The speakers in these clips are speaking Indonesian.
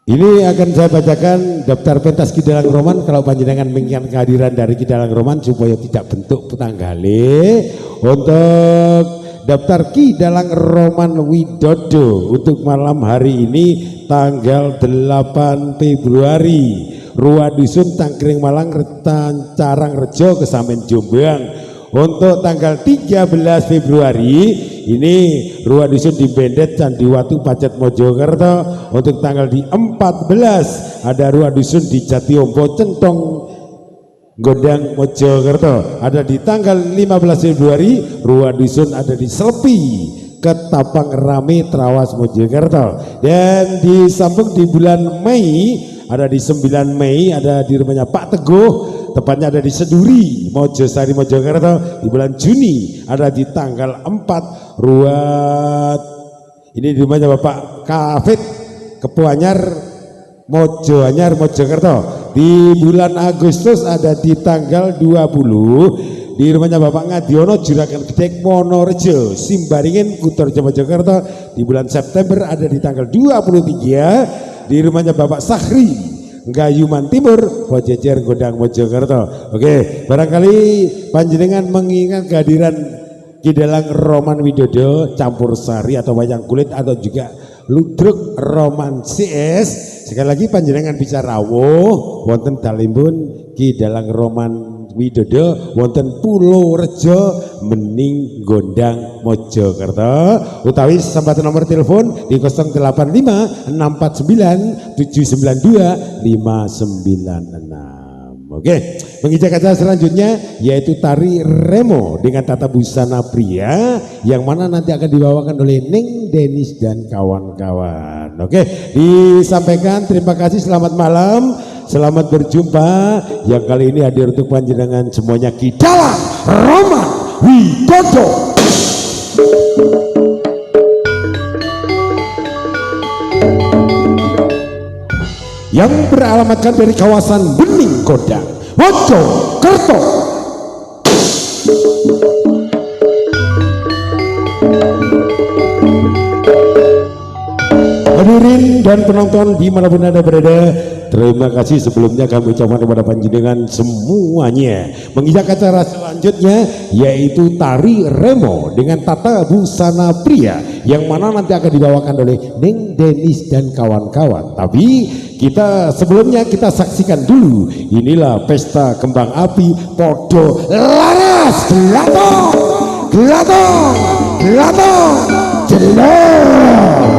Ini akan saya bacakan daftar pentas Ki Dalang Roman. Kalau panjenengan menginginkan kehadiran dari Ki Dalang Roman supaya tidak bentuk petanggale, untuk daftar Ki Dalang Roman Widodo untuk malam hari ini tanggal 8 Februari, Rua Dusun Tangkring Malang, Retan Carang Rejo, Kesamen Jombang. Untuk tanggal 13 Februari ini Rua Dusun di Bendet Candiwatu Pacet Mojokerto. Untuk tanggal di 14 ada Rua Dusun di Jatiombo Centong Gondang Mojokerto. Ada di tanggal 15 Februari Rua Dusun ada di Slepi Ketapang Rame Trawas Mojokerto. Dan disambung di bulan Mei, ada di 9 Mei ada di rumahnya Pak Teguh, tepatnya ada di Seduri Mojosari Mojokerto. Di bulan Juni ada di tanggal 4 Ruat, ini di rumahnya Bapak Kafit Kepuanyar Mojoanyar Mojokerto. Di bulan Agustus ada di tanggal 20 di rumahnya Bapak Ngadiono Juragan Gedek Monorejo Simbaringin Kutorjo Mojokerto. Di bulan September ada di tanggal 23 di rumahnya Bapak Sahri Gayuman Timur Pojejer Gondang Mojokerto. Oke, barangkali panjenengan mengingat kehadiran Ki Dalang Roman Widodo campur sari atau wayang kulit atau juga ludruk Roman CS. Sekali lagi panjenengan bisa rawuh wonten dalimbun Ki Dalang Roman Widodo wonten Pulau Rejo Mening Gondang Mojokerto. Utawi sambatan nomor telepon di 085 649 792 596. Oke, menginjak kata selanjutnya yaitu tari remo dengan tata busana pria yang mana nanti akan dibawakan oleh Neng Denis dan kawan-kawan. Oke, disampaikan terima kasih, selamat malam, selamat berjumpa. Yang kali ini hadir untuk panjenengan semuanya Ki Dalang Roman Widodo. Yang beralamatkan dari kawasan Bening Gondang Mojokerto. Hadirin dan penonton dimanapun Anda berada, terima kasih sebelumnya kami ucapkan kepada panjenengan semuanya. Menginjak acara selanjutnya yaitu tari remo dengan tata busana pria yang mana nanti akan dibawakan oleh Neng Denis dan kawan-kawan. Tapi sebelumnya kita saksikan dulu, inilah pesta kembang api podo laras gelatong gelatong gelatong jelek.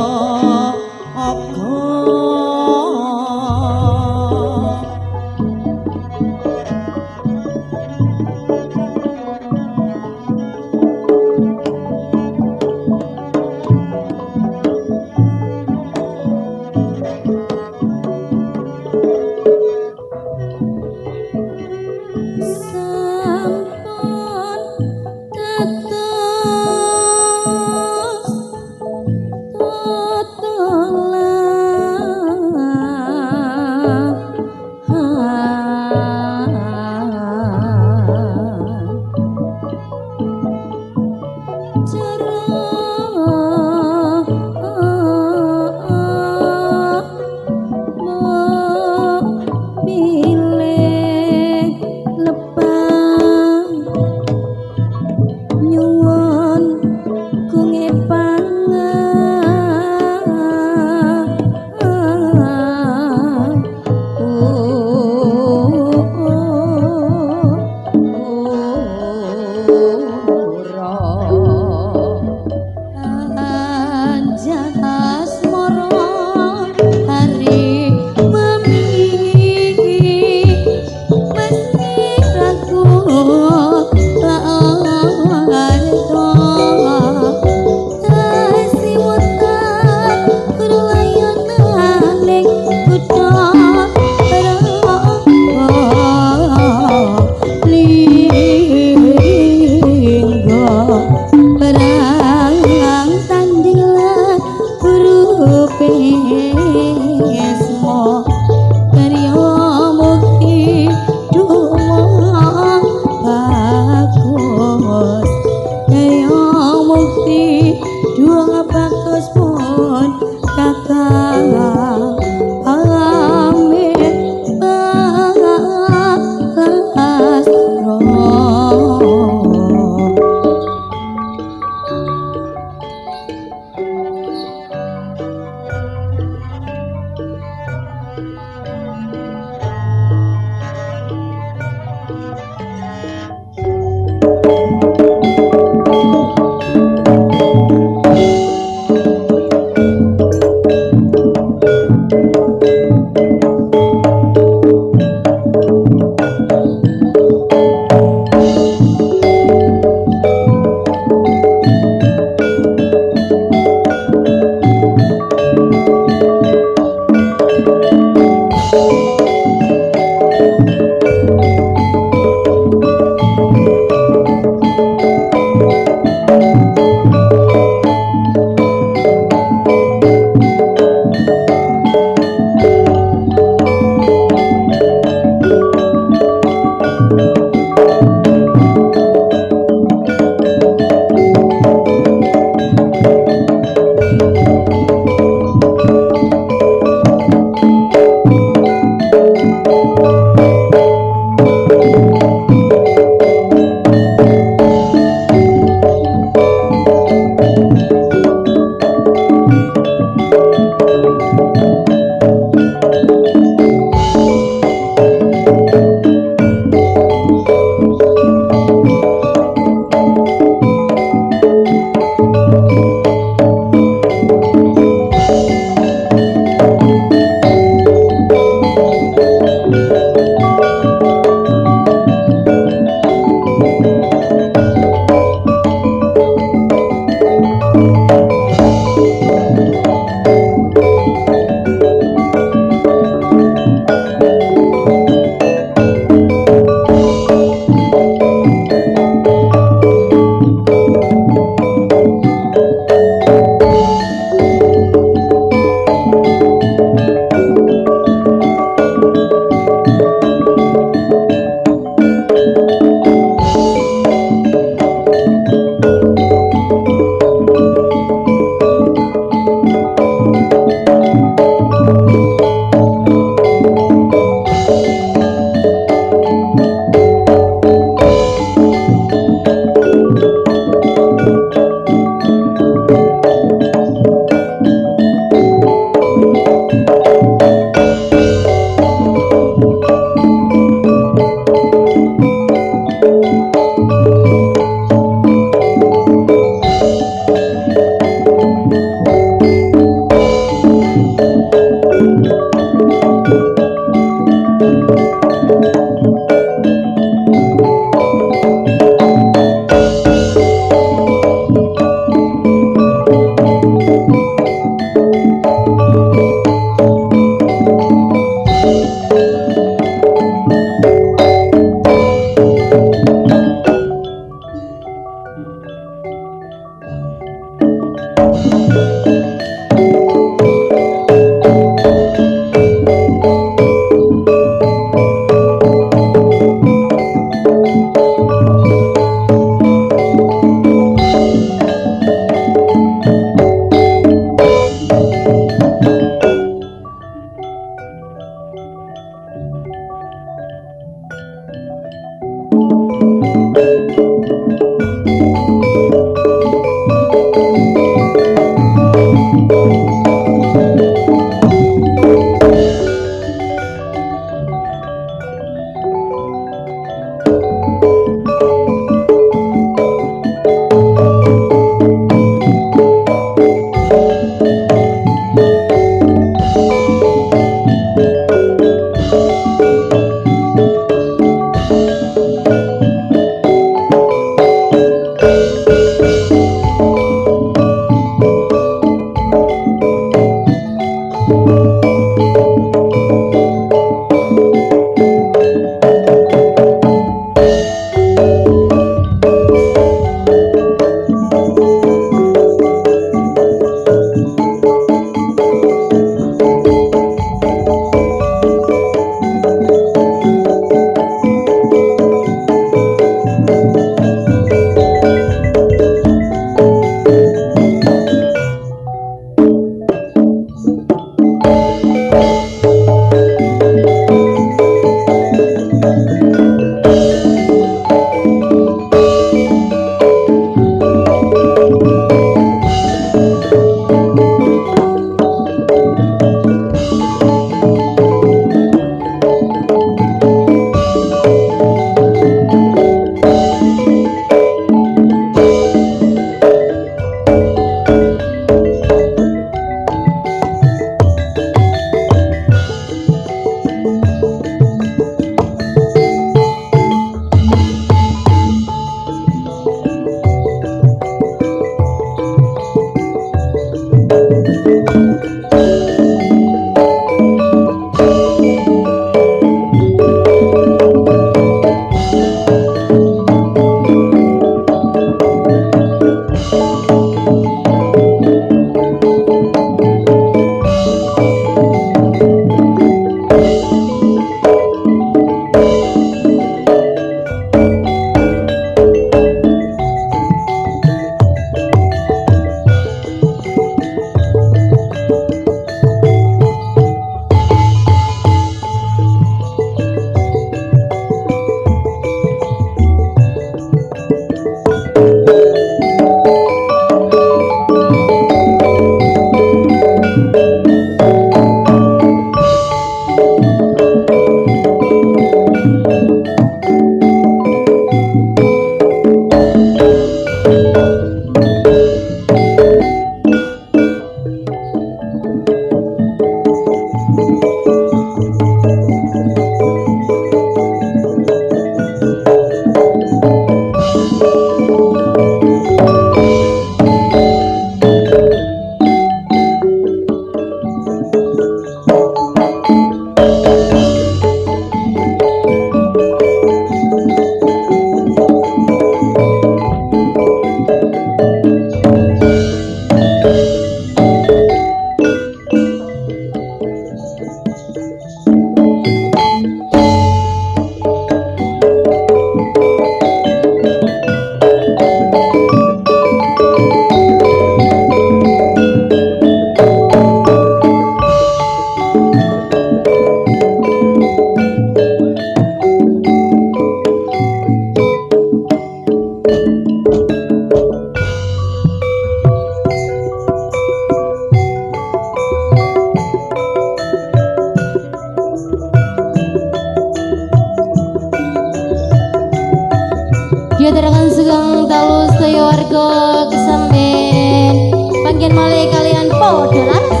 Diaturaken sugeng dalu sedaya warga kesamben panggen malih kalian padha laras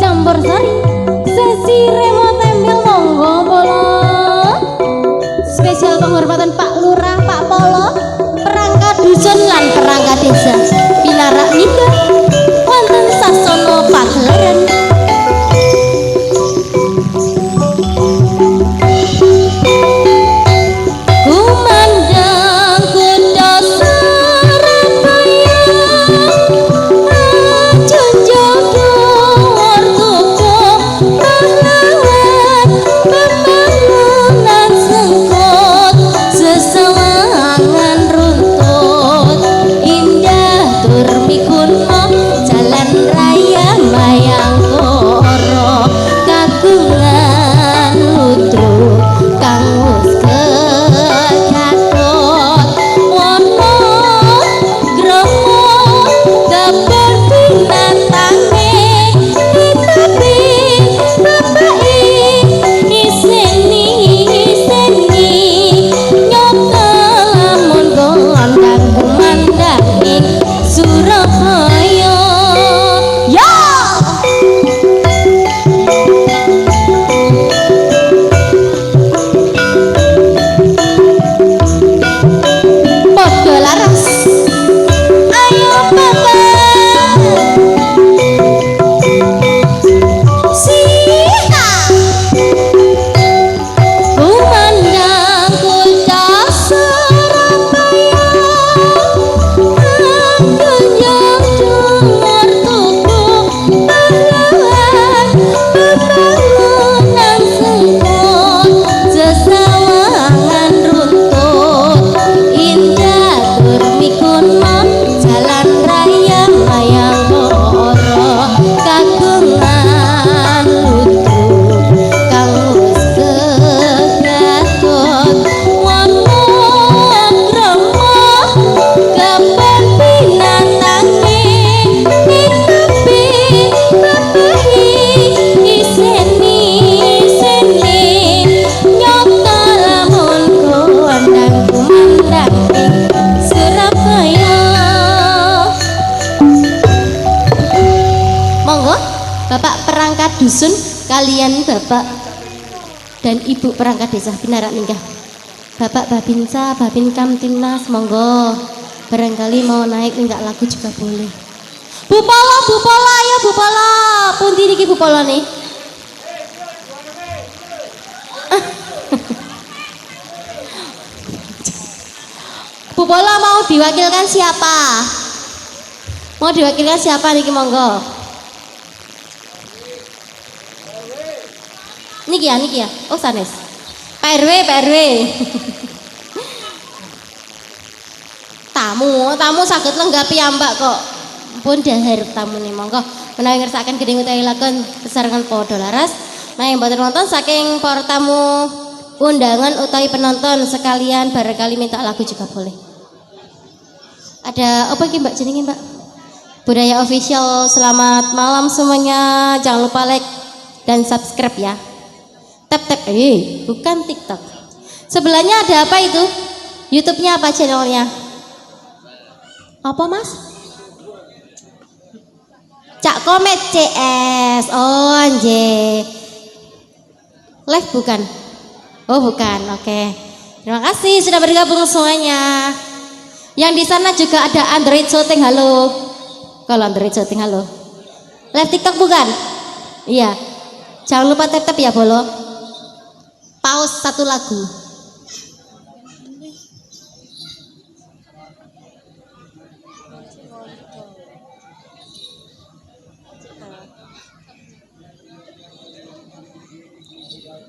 campur sari sesi remo tembel monggo polo spesial penghormatan Pak Lurah, Pak Polo, perangkat dusun lan perangkat desa Pilarak Nida wonten sasana pagelaran. Cho monggo Bapak perangkat dusun kalian Bapak dan Ibu perangkat desa binarak minggah. Bapak Babinsa, Babin Kamtibnas monggo barangkali mau naik minta lagu juga boleh. Bu Polo ayo Bu Polo. Pundi niki Bu Polo nih? Bu Polo mau diwakilkan siapa? Mau diwakilkan siapa niki monggo? Niki ya. Oh sanes. Pak RW. Tamu saged lenggapi ambak kok. Pun dahar tamu nih monggo. Menawi ngersakaken gedhe utawi lakon sesarengan padha laras. Nah yang mboten nonton saking para tamu undangan utawi penonton sekalian barangkali minta lagu juga boleh. Ada apa iki Mbak jenenge Mbak? Budaya Official, selamat malam semuanya. Jangan lupa like dan subscribe ya. Tap bukan TikTok. Sebelahnya ada apa itu? YouTube-nya apa channelnya? Apa Mas? Cak Komet CS. Oh anjay. Live bukan? Oh bukan. Oke. Terima kasih sudah bergabung semuanya. Yang di sana juga ada Android Shooting. Halo. Kalau Android Shooting halo. Live TikTok bukan? Iya. Jangan lupa tap ya Bolo. Pause satu lagu.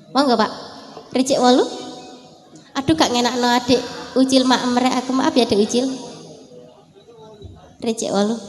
Mau nggak Pak? Ricik walu? Aduh gak ngenak no adik Ucil mak merek aku maaf ya adik Ucil. Ricik walu.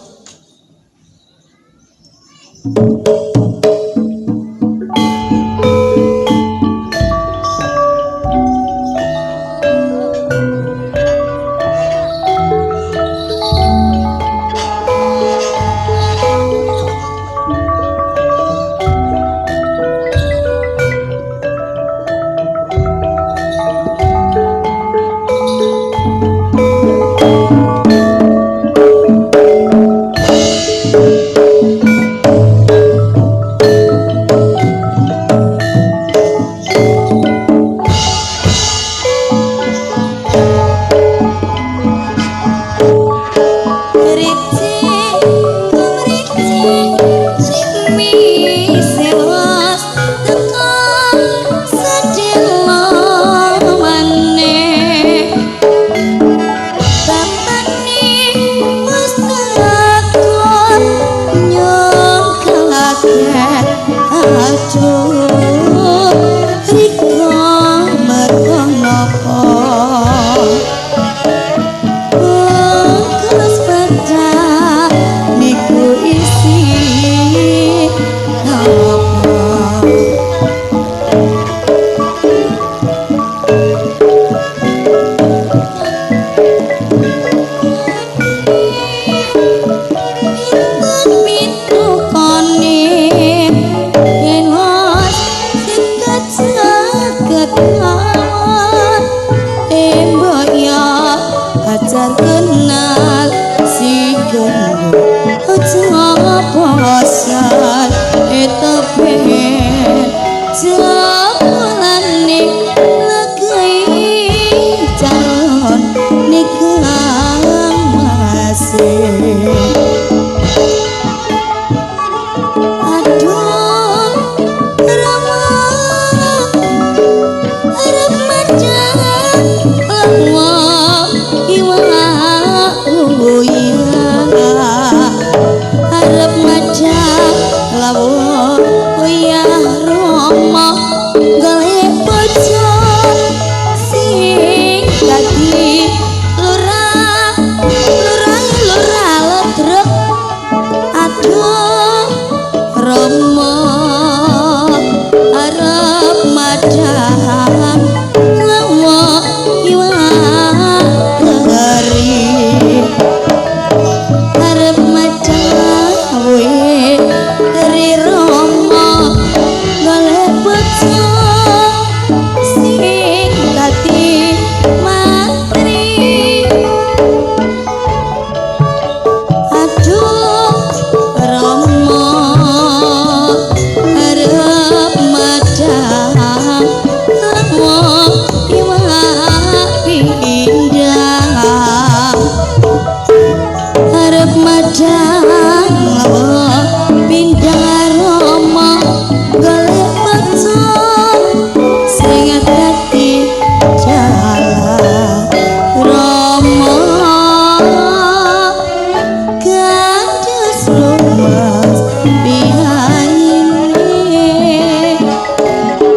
lemas biaine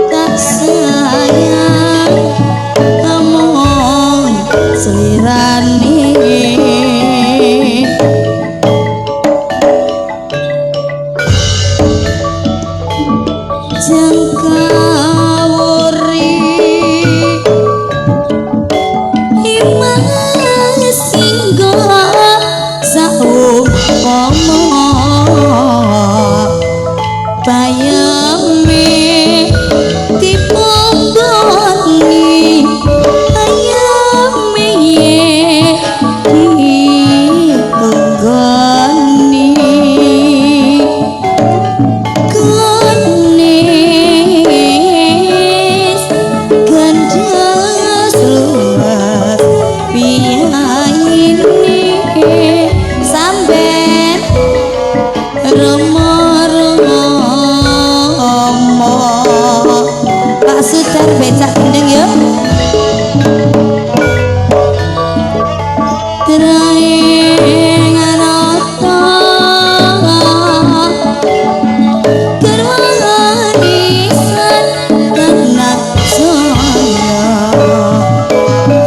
tak sayang amon selirane jangkawuri imah singgah saumpama bayame dipomboni ayame dipenggoni ganis gandas luas biaine samben romo-romo Pak Sudar becak gendeng yuk teraing anata kerwanisan tanah jaya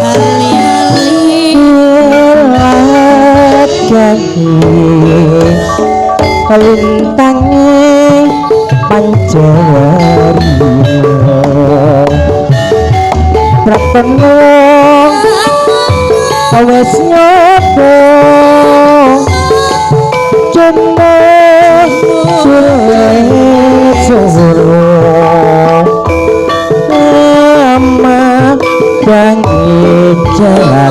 ali-ali lintangi panjawaria prapenung awes nyoba jeneng sulit suruh ama bangi jaga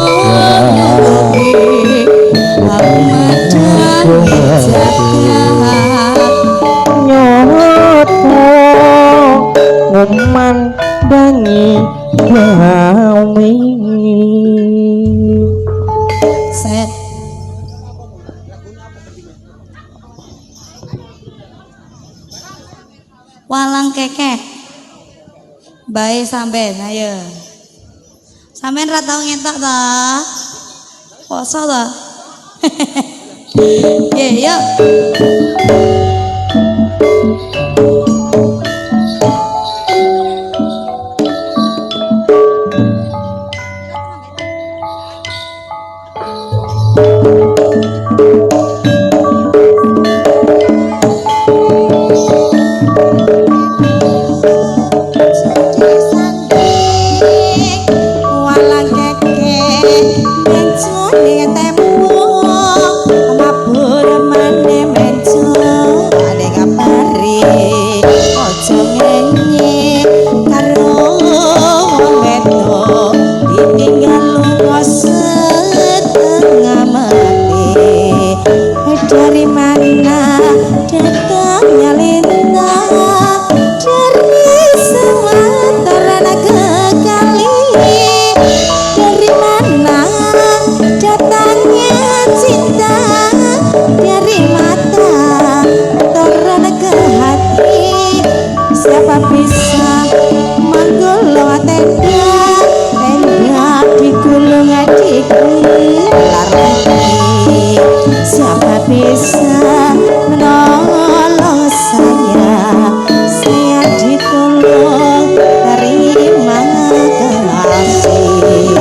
nyoto nguman bangi gawe set walang kekeh bae sampean ayo sampean ra tau ngetok ta poso ta yuk walang kekeh mencuri temu mabur mane mencu ade ngapari ojo ngenyi karo wong wedok ditinggal lunga setengah mati dari mana datangnya lintang dari sementara kekali dari mana datangnya cinta dari mata turun ke hati siapa bisa menggulung tenda digulung digelar lagi siapa bisa menolong saya ditolong terima kasih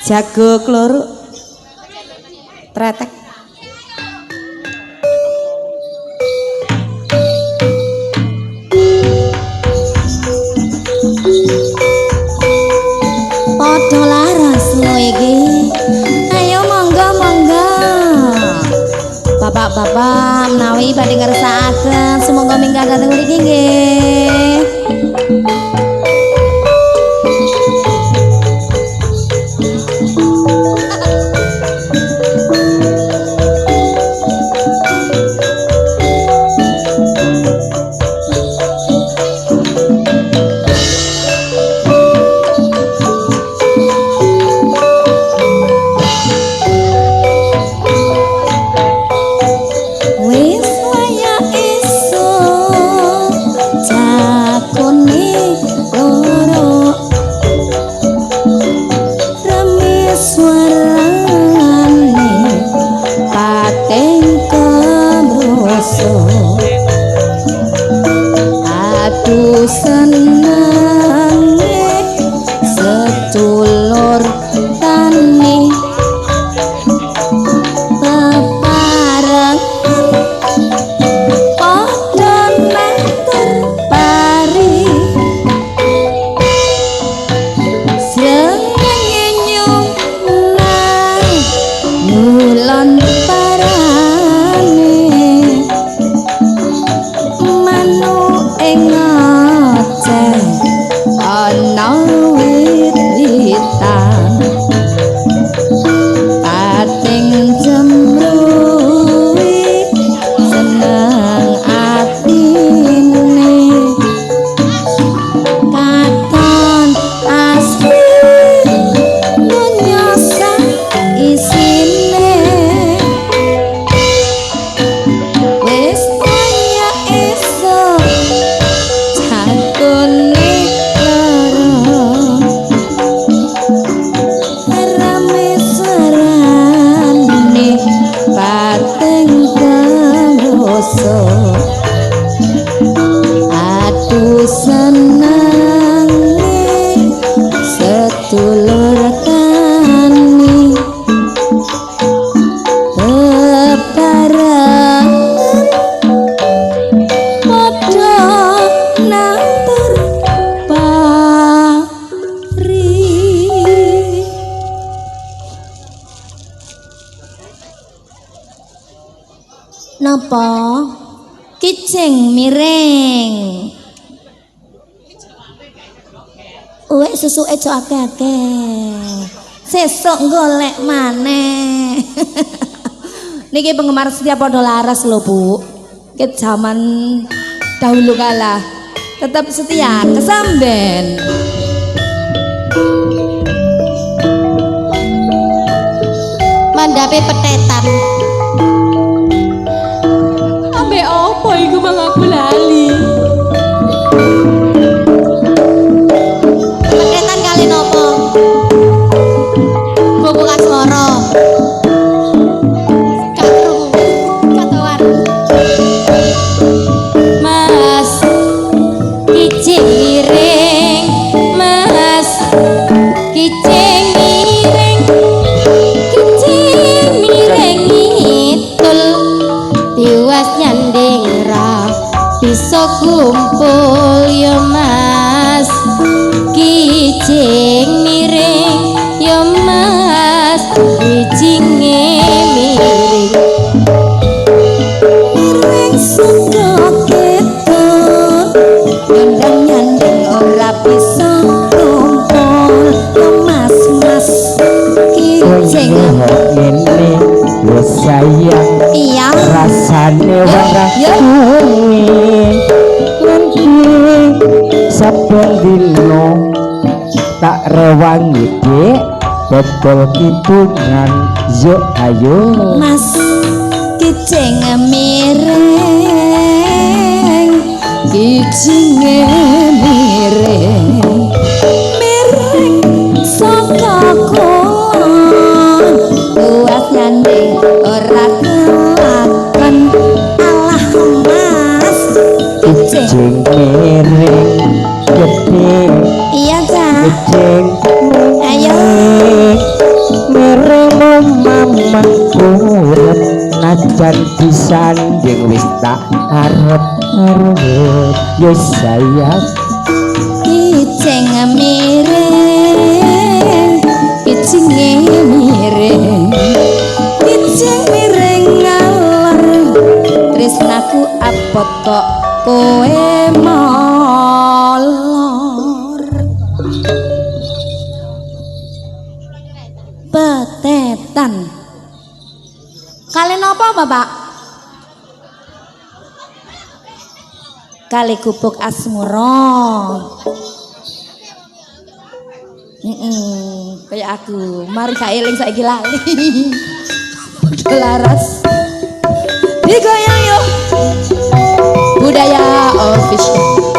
jago kloro tretek padha laras lho iki ayo monggo monggo bapak-bapak menawi badhe ngersakaken semoga minggat dhateng mriki nggih rasa aduh senenge sedulur tani pepareng padha neter pari srengenge nyunan nulan parane manuk ing aceh ana wit-witan pating jemruwi seneng atine katon asli nyosa isine wis kaya esuk jantune lara rame serane pating kanggoso aduh senenge sedulur tani bebarengan padha natur pari napa kicing miring uwek susuke aja akeh-akeh sesuk golek maneh niki penggemar setia padha laras lho Bu ke zaman dahulu kala tetap setia kesamben mandape petetan ambek opo iku mang aku lali petetan kali nopo bubuk asmara katrung katoan mas kicing miring mas kicing miring ngidul tiwas nyanding ra bisa kumpul ya mas kicing miring ya mas kicinge miring miring saka keton nyandang nyanding ora bisa kumpul ya mas mas kicing ini lo sayang iya rasane warah kuwi nanti saben dino tak rewangi dek botol kidungan yuk ayo mas kicing miring kicinge miring miring saka kulon kuat nyanding ora kelakon alah mas kicing miring gede iya Cak kicing ayo miring mama urip najan disanding wis tak arep-arep yo sayang kicing miring kicinge miring kicing miring ngalor tresnaku abot kok kowe molor petetan kalian apa Bapak kali gubuk asmara kayak aku mari gak eling saiki lali laras digoyang yuk budaya official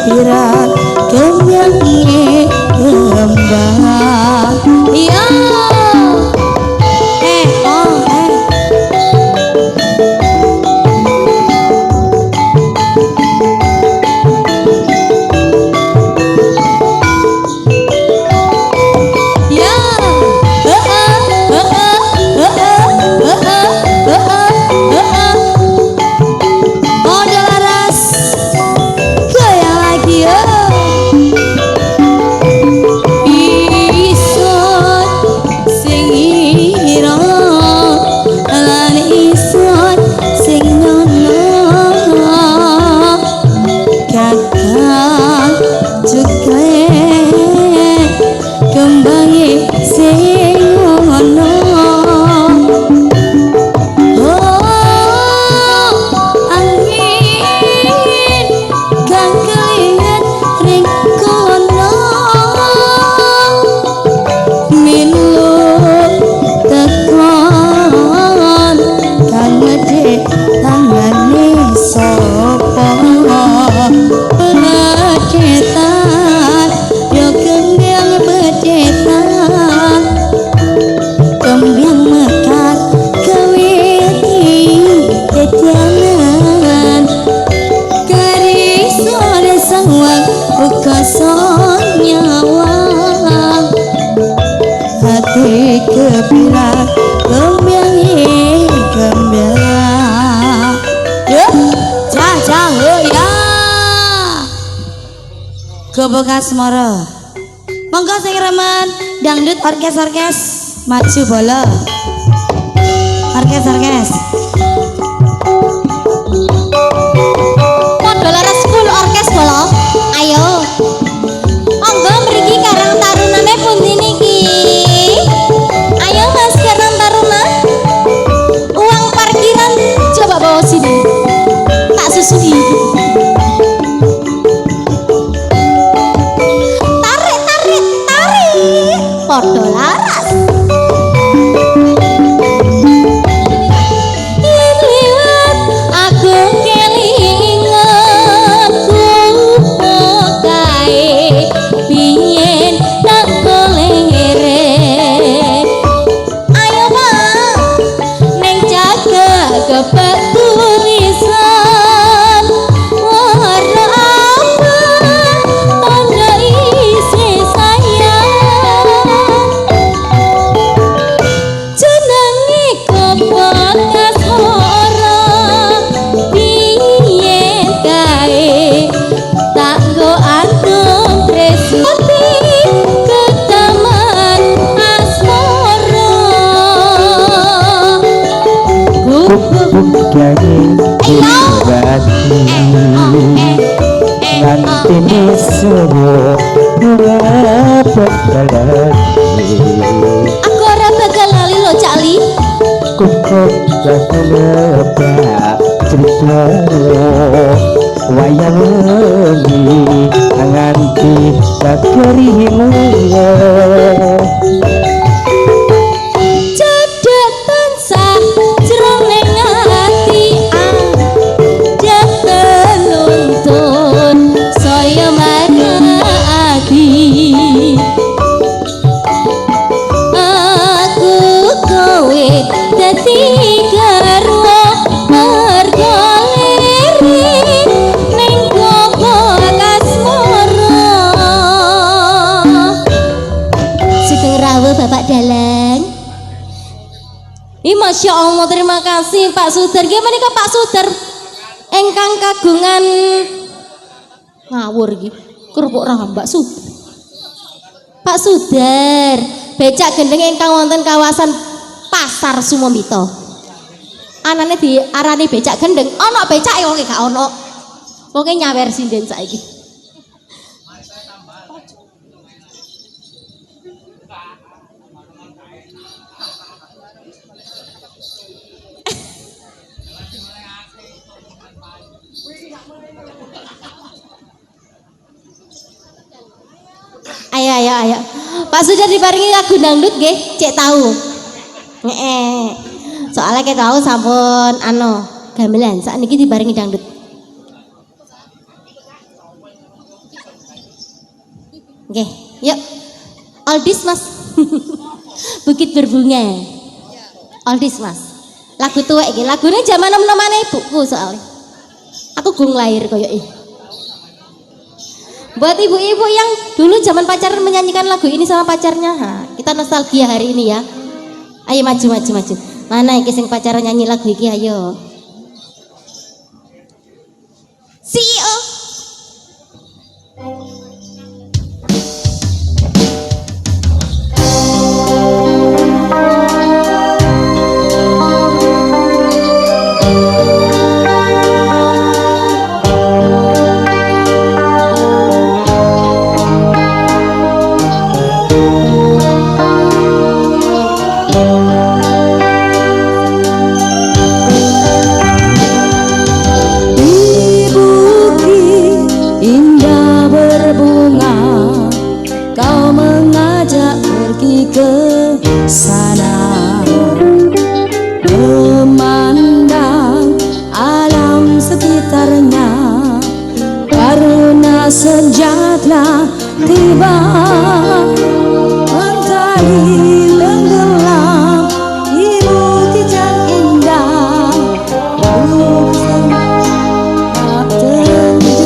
kepiran kembangnya kembang ya Bekas moro monggo sing remen dangdut orkes maju bola orkes modal laras full orkes bola ayo monggo mriki Karang Tarunane pundi niki ayo Mas Karang Taruna uang parkiran coba bawa sini tak susui podo laras liwat aku kelingan kae biyen tak golere ayo Pak neng jaga kebak tulisan warna apa tanda isi sayang nanti disuruh bakal lagi aku ora bakal lali lo Cakli kukuk jago lebak cerita wayang wengi nganti bakerimu Masya Allah, terima kasih Pak Sudar. Gimana ke Pak Sudar? Engkang kagungan ngawur gitu. Kerupuk rambak Sudar. Pak Sudar, becak gendeng engkang wonten kawasan Pasar Sumombito. Anane diarani becak gendeng. Ono becak ya wong gak ono. Wong nyawer sinden saiki. Ayo. Pak Sudar diparingi lagu dangdut nggih, cek tahu. Soalnya kita tahu sampun gamelan, sakniki diparingi dangdut. Oke, yuk. Oldies Mas. Bukit Berbunga. Oldies Mas. Lagu tua iki, lagune zaman nom-nomane ibuku soalnya. Aku gung lahir koyo iki. Buat ibu-ibu yang dulu zaman pacaran menyanyikan lagu ini sama pacarnya, kita nostalgia hari ini ya. Ayo maju. Mana iki sing pacaran nyanyi lagu iki, ayo. CEO. Sana memandang alam sekitarnya karena sejatlah tiba mentari tenggelam ibu tijak indah tak tentu.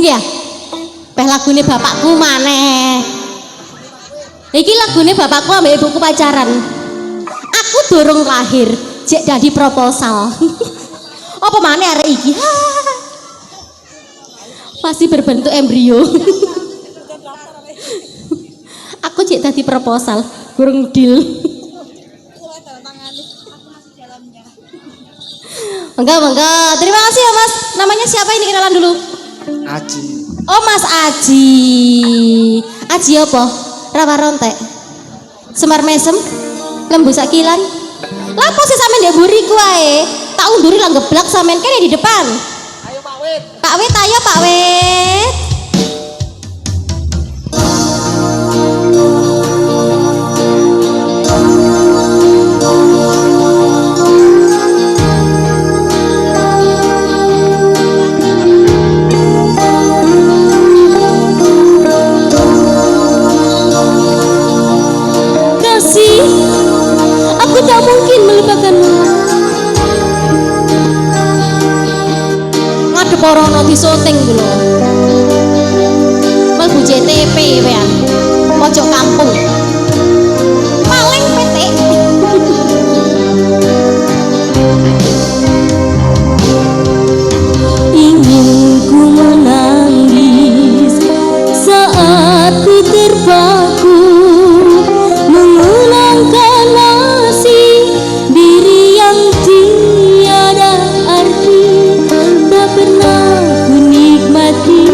Iya. Peh lagune bapakku maneh. Iki lagune bapakku ambek ibuku pacaran. Aku durung lahir, jek dadi proposal. Apa maneh arek iki? Masih berbentuk embrio. Aku jek dadi proposal, kurang deal. Mangga. Terima kasih ya Mas. Namanya siapa ini, kenalan dulu? Aji. Oh Mas Aji. Aji apa? Rawa rontek. Semar mesem. Lembu sakilan. Lapo sih sampean ndek mburiku ae. Tak unduri lah geblak sampean kene di depan. Ayo Pak Wit. Pak Wit, ayo Pak Wit. Aku tak mungkin melupakanmu. Ngadep orono di syuting dulu. Mlebu JTP wean. Pojok kampung. Paling petik. Ingin ku menangis saat ku terpaku mengulangkan nasib diri yang tiada arti. Tak pernah ku nikmati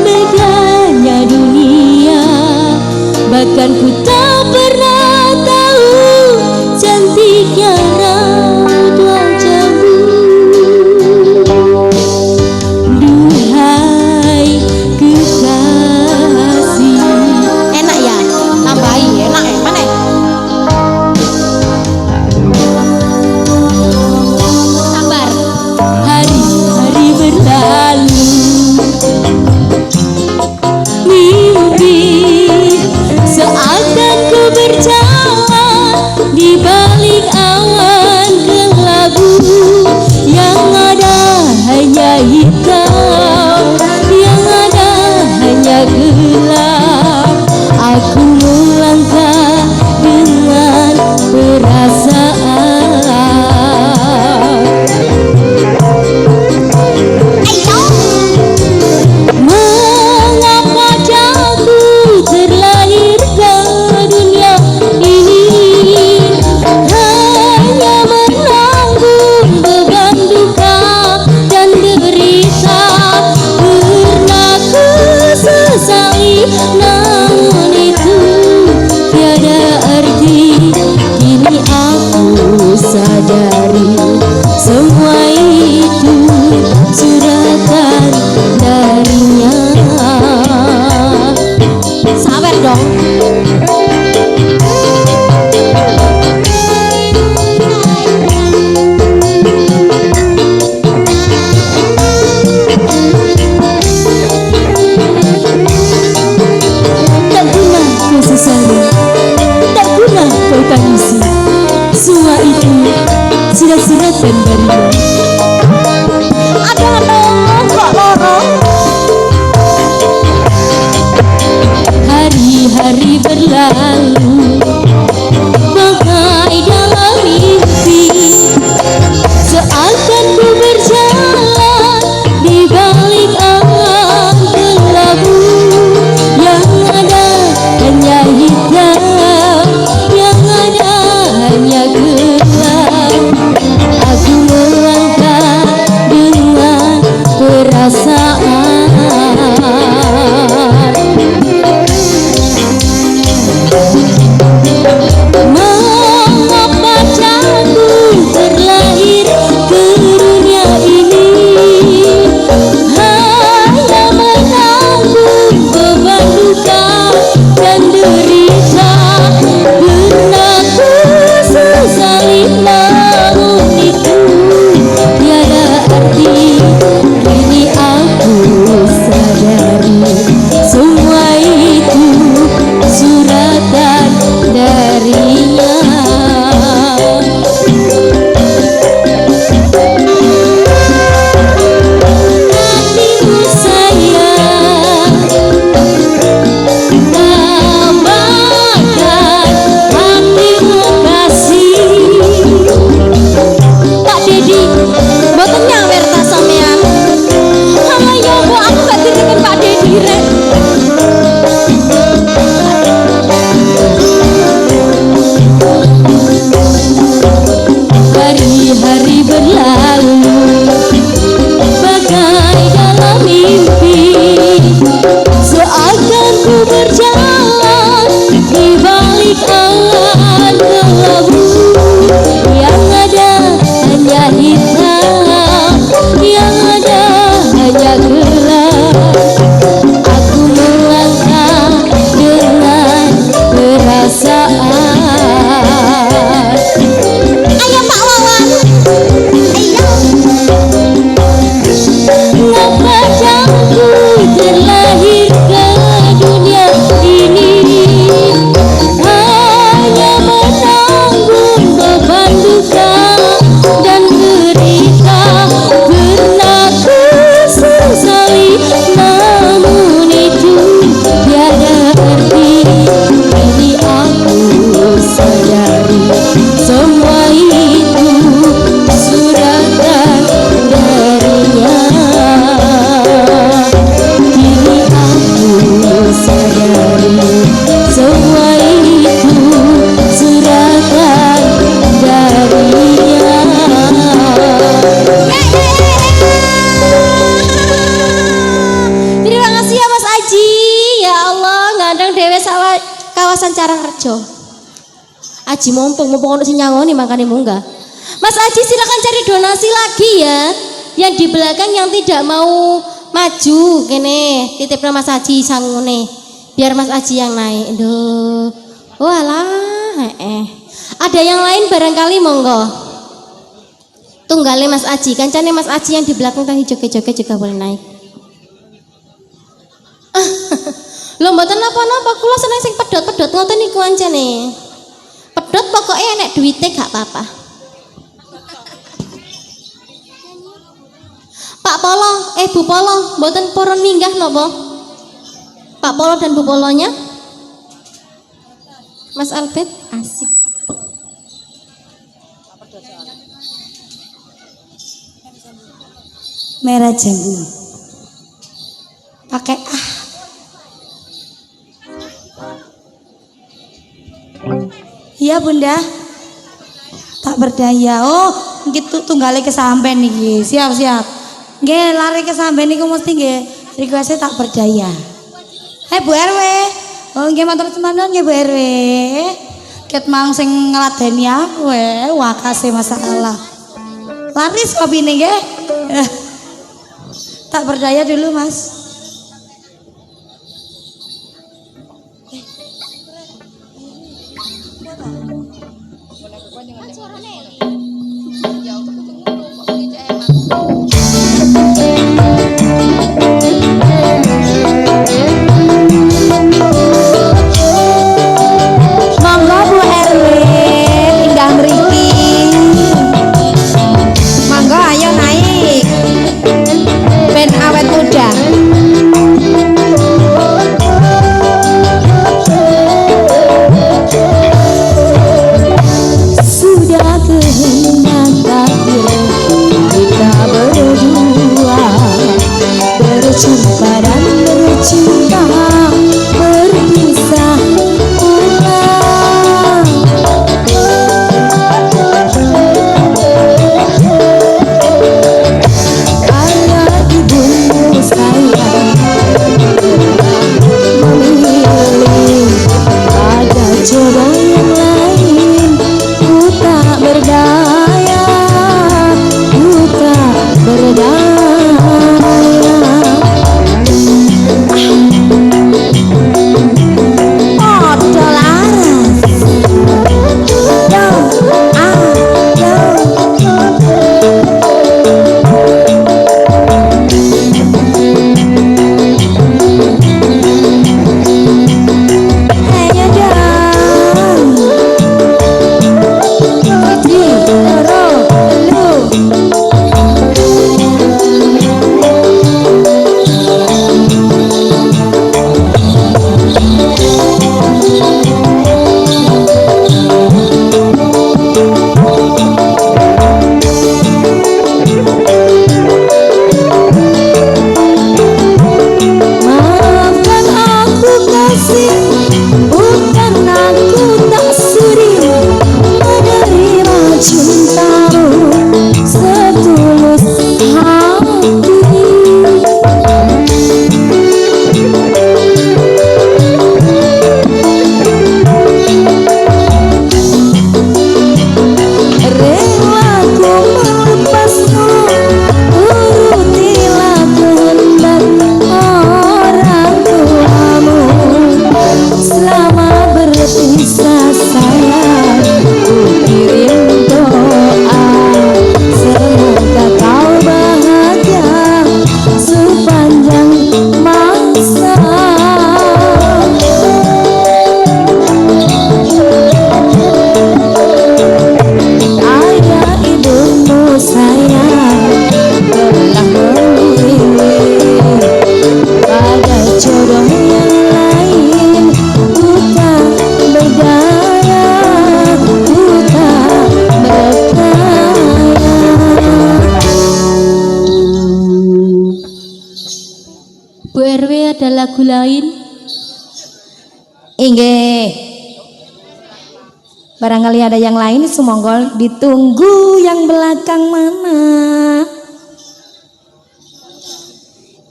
megahnya dunia, bahkan ku tak pernah tahu cantiknya raut wajahmu. Duhai kekasih. Enak ya? Nambahi enak ya? Mana? Sabar. Hari-hari berlalu, mimpi seakan ku berjalan di balik awan kelabu. Yang ada hanya hitam, yang ada hanya gelap. Aku melangkah dengan perasaan. Mengapa jatuh terlahir ke dunia ini, hanya menanggung beban duka dan derita. Pernah ku sesali, namun itu tiada arti. Kini aku sadari semua itu suratan darinya. Sabar dong. Tak pernah kau sesali, tak pernah kau tangisi. Semua itu sudah suratan darinya. Ada kok lorong. Hari-hari berlalu bagai dalam mimpi, seakan ku berjalan di balik awan kelabu. Yang ada hanya hitam, yang ada hanya gelap. Aku melangkah dengan perasaan. kawasan Carangrejo. Aji mumpung ono sing nyangoni makane munggah. Mas Aji silakan cari donasi lagi ya. Yang di belakang yang tidak mau maju kene titipnya Mas Aji sangune. Biar Mas Aji yang naik. Duh. Walah, Ada yang lain barangkali monggo. Tunggale Mas Aji, kancane Mas Aji yang di belakang tadi joget-joget juga boleh naik. Lho mboten napa-napa, kula seneng sing pedhot-pedhot ngoten niku ancane. Pedhot pokoknya enek duwite gak apa-apa. Pak Polo, Bu Polo, mboten purun minggah napa? Pak Polo dan Bu Polonya? Mas Albert, asik. Merah jambu. Pakai Iya Bunda. Tak berdaya. Oh, gitu tunggale kesampean niki. Siap-siap. Nggih, lari kesampean niku mesti nggih request tak berdaya. Bu RW. Oh, nggih matur nuwun nggih Bu RW. Ket mang sing ngladeni aku wakase masalah. Laris kopine nggih. Tak berdaya dulu, Mas. Monggo Bu RW pindah mriki. Monggo ayo naik. Ben awet muda. Sudah kehendak takdir kita berdua berjumpa dan bercinta berpisah ulang. Ayah ibumu sayang memilih pada jodoh yang lain. Ku tak berdaya, ku tak berdaya. Podo laras. Yo, yo. Ayo dong. Di, ro, lu. Maafkan aku kasih, bukan aku tak sudi menerima cintamu setulus hati. Rela ku melepasmu, urutilah kehendak orang tuamu. Selama berpisah sayang, ku kirim doa, semoga kau bahagia sepanjang masa. Ayah ibumu sayang telah memilih pada jodoh yang lain. Ku tak berdaya, ku tak berdaya. Bu RW ada lagu lain? Inggih. Barangkali ada yang lain, semoga ditunggu yang belakang mana.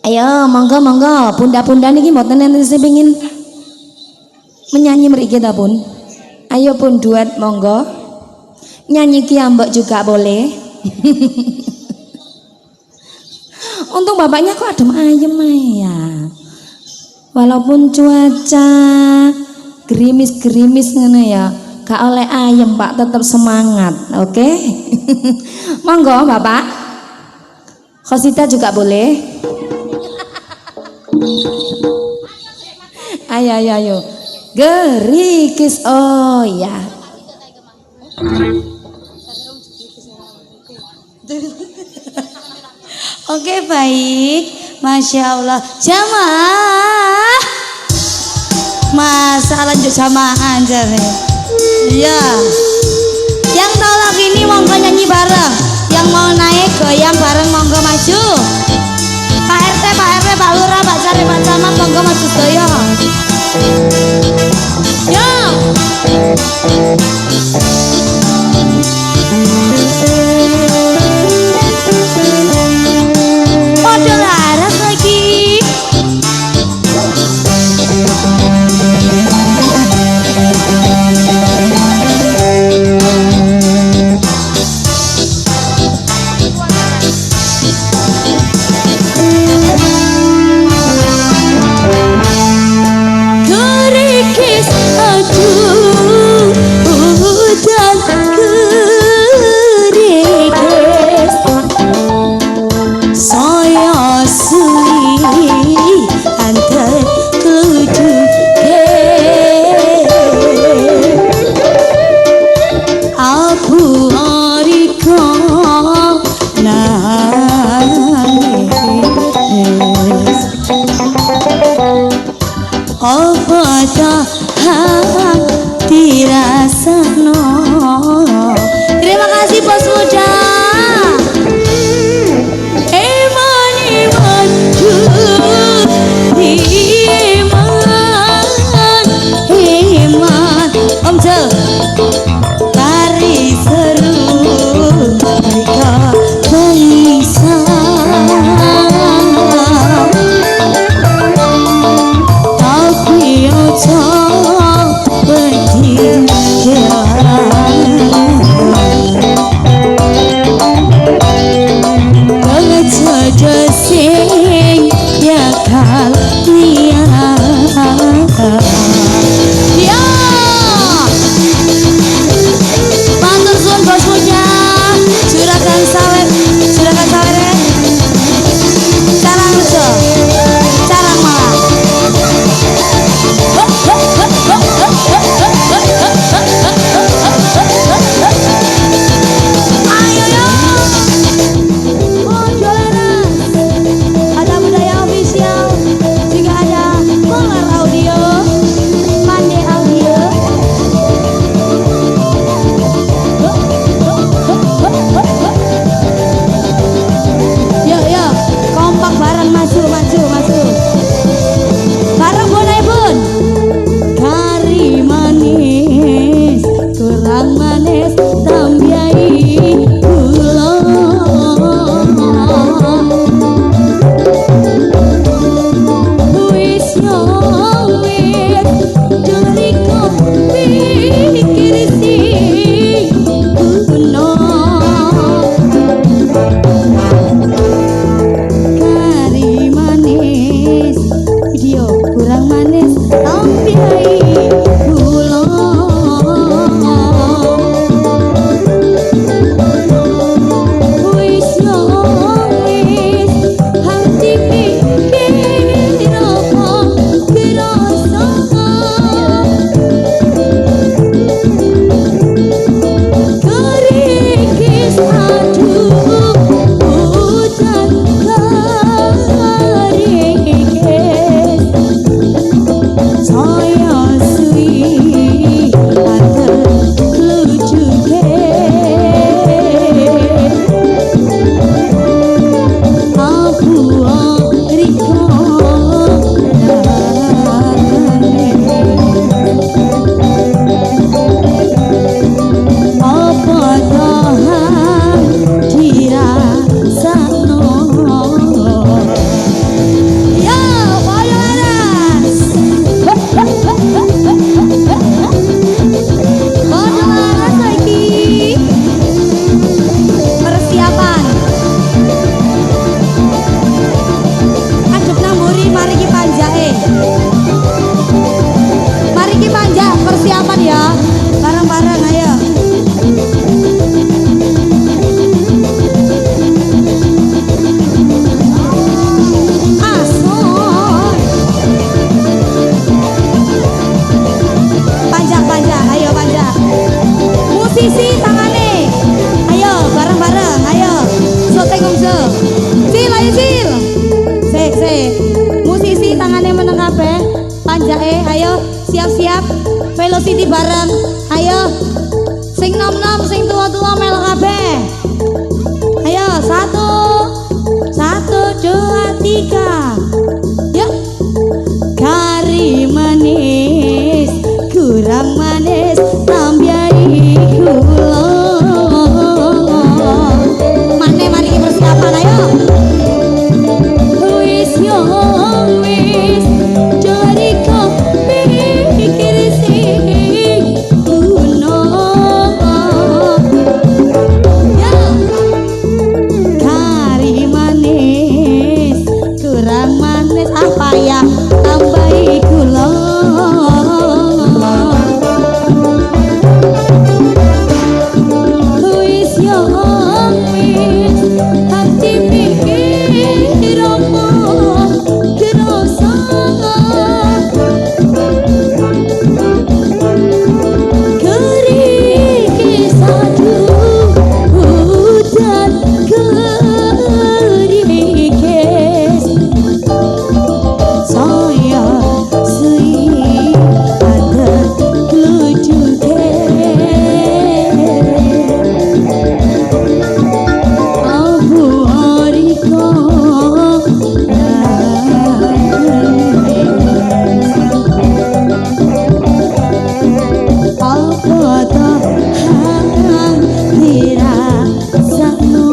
Ayo, monggo, bunda-bunda niki mboten enten sing pengin menyanyi mriki ta pun. Ayo pun duet monggo. Nyanyi ki ambek juga boleh. Untung bapaknya kok adem ayem ya. Walaupun cuaca gerimis-gerimis ngene ya, gak oleh ayem Pak, tetap semangat. Oke. Monggo Bapak. Khosita juga boleh. Ayo. Gerikis, oh ya. Oke baik, Masya Allah. Jamaah, masa lanjut jamaah aja nih. Ya, yang tolak ini monggo nyanyi bareng. Yang mau naik goyang bareng monggo maju. Pak RT, Pak Lurah, Pak Camat, Pak Camat monggo maju sedaya. Yo. Podo laras lagi. Gerikis aduh dan gerikis saya sui antar kudu abu ariko nangis apa tahan dirasano. Terima kasih Bos Muda. Iman Om Jo tari seru mereka bisa. Tapi ojo panjake. Ayo siap-siap velocity bareng. Ayo sing nom-nom sing tua-tua melu kabeh. Ayo 1 2 3. Yuk. Kari manis kurang manis tambahi gula. Mane mari persiapan ayo. Wis yo wis dari kopi pikir sing kuno. Ya. Kari manis kurang manis apa ya tambahi gula. Wis yo wis hati pikir apa kerasa. Kerikis aduh hujan kerikis. Saya sui ada lucuke. Abu ariko apa tak dirasakno.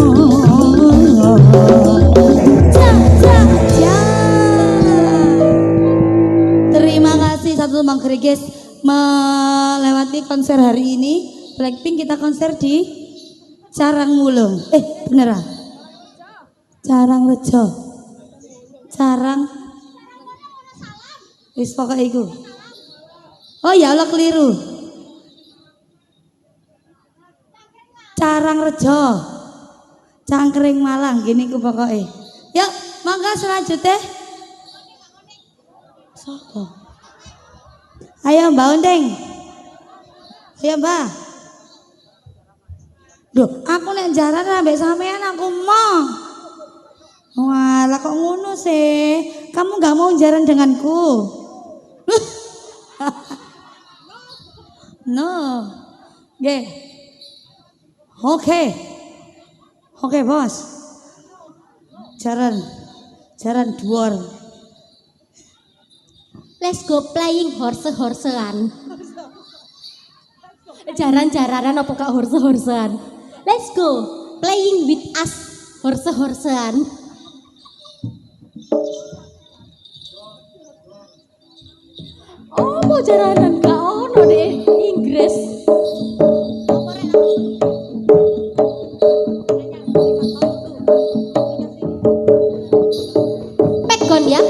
Terima kasih satu Mang Gregis melewati konser hari ini. Blackpink kita konser di Carangwulung. Beneran? Carangrejo. Carang. Wis pokoke iku. Oh ya Allah keliru. Carangrejo. Cangkring Malang gini ku pokoke. Yuk, mangga selanjutnya. Sopo? Ayo Mbak Ondeng. Ayo Mbak. Duh, aku nek jaran ambek sampean aku mau. Walah kok ngono sih? Kamu gak mau jaran denganku? No. Oke. Oke, Bos. Jaran dhuwur. Let's go playing horse-horsean. Jaran-jaranan apa kak horse-horsean? Let's go playing with us horse-horsean. Oh mau jaranan kak ono deh Inggris. Pegon ya.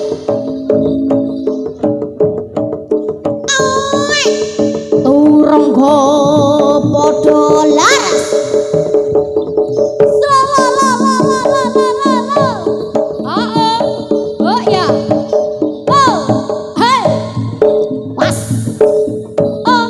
Turunggo podo laras. Oh ya. Oh, hey. Was. Oh.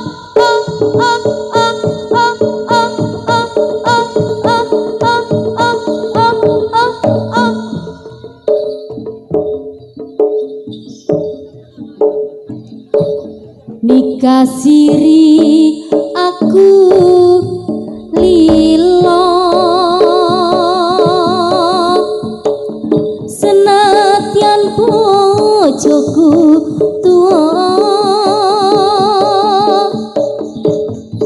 Nikah siri aku lilo senatian bojoku tua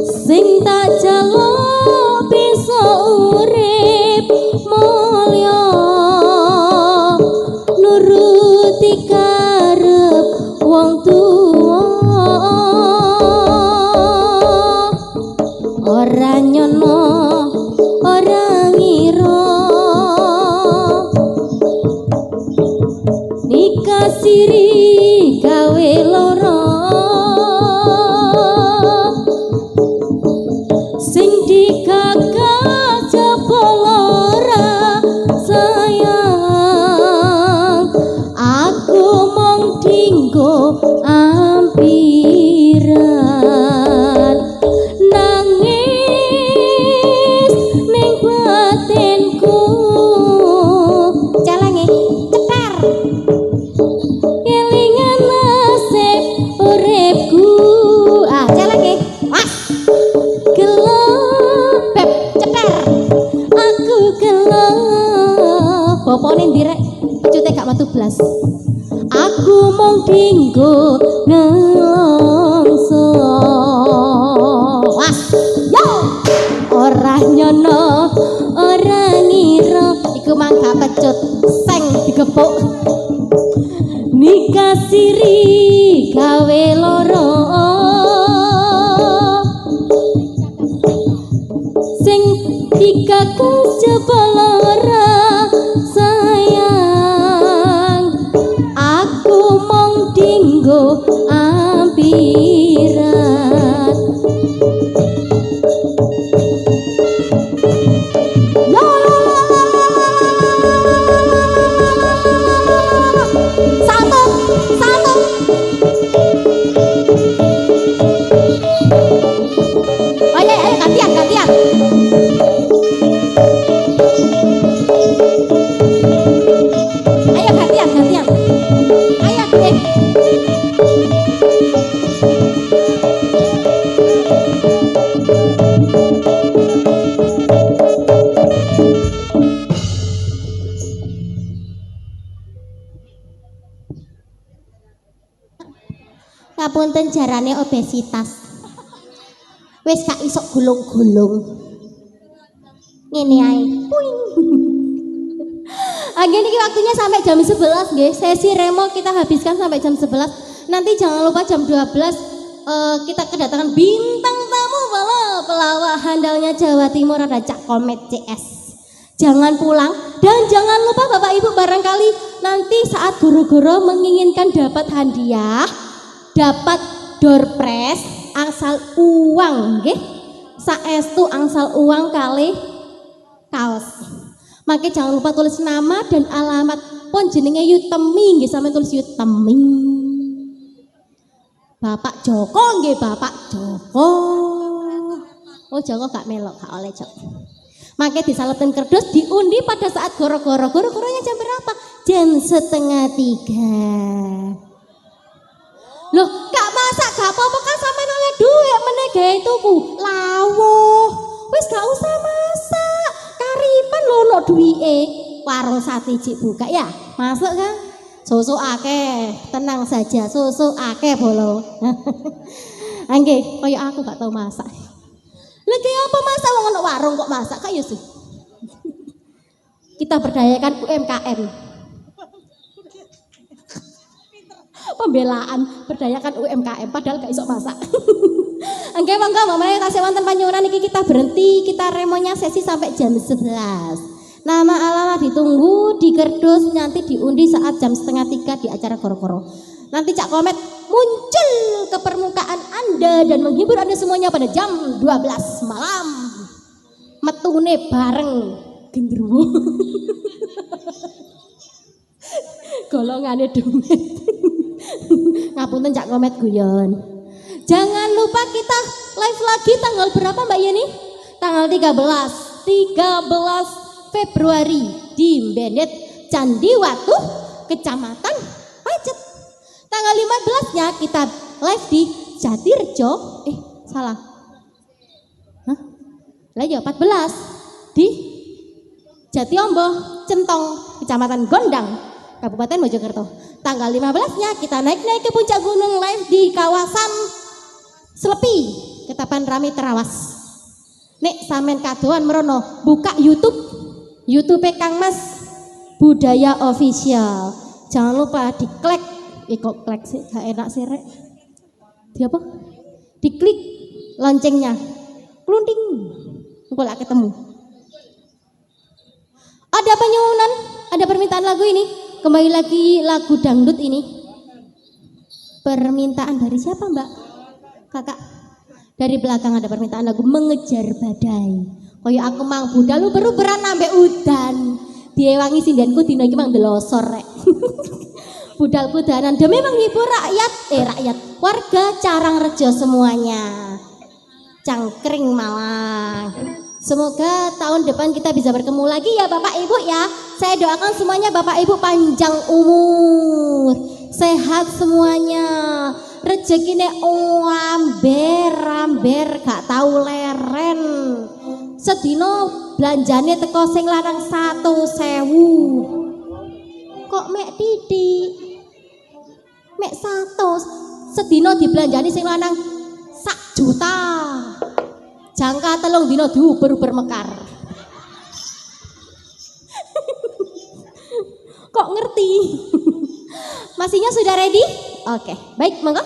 sing tak jaluk bisa urip mulya nuruti karep wong tua. Ora nyono ora ngira nikah siri gawe lara sing digagas jebol ora sayang aku mong dinggo ampiran nangis ning batinku jalange cetar kelingan nasib dikasiri gawe loro sing dikakas jeblara sayang aku mong dinggo ampiran satu ayo gantian ayo gantian ayo ngapunten jarane obesitas wis gak iso gulung-gulung ngene ae puing Ageng ini waktunya sampai jam 11 nggih. Sesi remo kita habiskan sampai jam 11. Nanti jangan lupa jam 12 kita kedatangan bintang tamu pelawak handalnya Jawa Timur ada Cak Komet CS. Jangan pulang dan jangan lupa Bapak Ibu barangkali nanti saat guru-guru menginginkan dapat hadiah, dapat door prize, angsal uang nggih. Saestu angsal uang kali kaos. Makanya jangan lupa tulis nama dan alamat pon jenenge Yutemi nggih sampeyan tulis Yutemi. Bapak Joko nggih Bapak Joko. Oh Joko gak melok gak oleh Jok. Makanya disalepin kerdus diundi pada saat goro-goro. Goro-goronya jam berapa? Jam 2:30. Loh gak masak gak apa-apa kan sampeyan oleh duit meneh gawe tuku. Lawuh. Wis gak usah masak. Karipan lho ono duwike. Warung sate cik buka ya. Masuk kan? Susu akeh, tenang saja. Susu akeh bolo. Nggih, kaya aku gak tau masak. Lagi apa masak wong ono warung kok masak kak ya sih. Kita berdayakan UMKM. Pembelaan berdayakan UMKM padahal gak iso masak. Nggih monggo mamane tasih wonten panyuwunan iki kita berhenti, kita remonya sesi sampai jam 11. Nama alamat ditunggu di kerdus nanti diundi saat jam 2:30 di acara koro-koro. Nanti Cak Komet muncul ke permukaan Anda dan menghibur Anda semuanya pada jam 12 malam. Metune bareng gendruwo. Golongane dumet. Ngapunten Cak Komet guyon. Jangan lupa kita live lagi tanggal berapa Mbak Yeni? Tanggal 13 Februari di Bendet Candi Watu, Kecamatan Pacet. Tanggal 15-nya kita live di Jatirjo. Salah. Hah? Lah ya 14 di Jatiombo, Centong, Kecamatan Gondang, Kabupaten Mojokerto. Tanggal 15-nya kita naik ke puncak gunung live di kawasan Slepi, Ketapang Rami Terawas. Nek sampean kadoan merono buka YouTube Kang Mas Budaya Official. Jangan lupa diklik, kok klik sih gak enak sih rek. Di apa? Diklik loncengnya. Klunding. Engko lak ketemu. Ada penyuwunan, ada permintaan lagu ini. Kembali lagi lagu dangdut ini. Permintaan dari siapa Mbak? Kakak. Dari belakang ada permintaan lagu Mengejar Badai. Kaya aku mang budal lu beru-beran ambek udan. Diewangi sindenku dina iki mang delosor rek. Budal kudanan demi menghibur rakyat warga Carangrejo semuanya. Cangkring Malang. Semoga tahun depan kita bisa bertemu lagi ya Bapak Ibu ya. Saya doakan semuanya Bapak Ibu panjang umur, sehat semuanya. Rezekine amber gak tahu leren. Sedino belanjane teko sing lanang 1.000. Kok mek titik? Mek 100. Sedino dibelanjani sing lanang 1 juta. Jangka 3 dino diuber-uber mekar. Kok ngerti? Masihnya sudah ready? Oke, baik, monggo.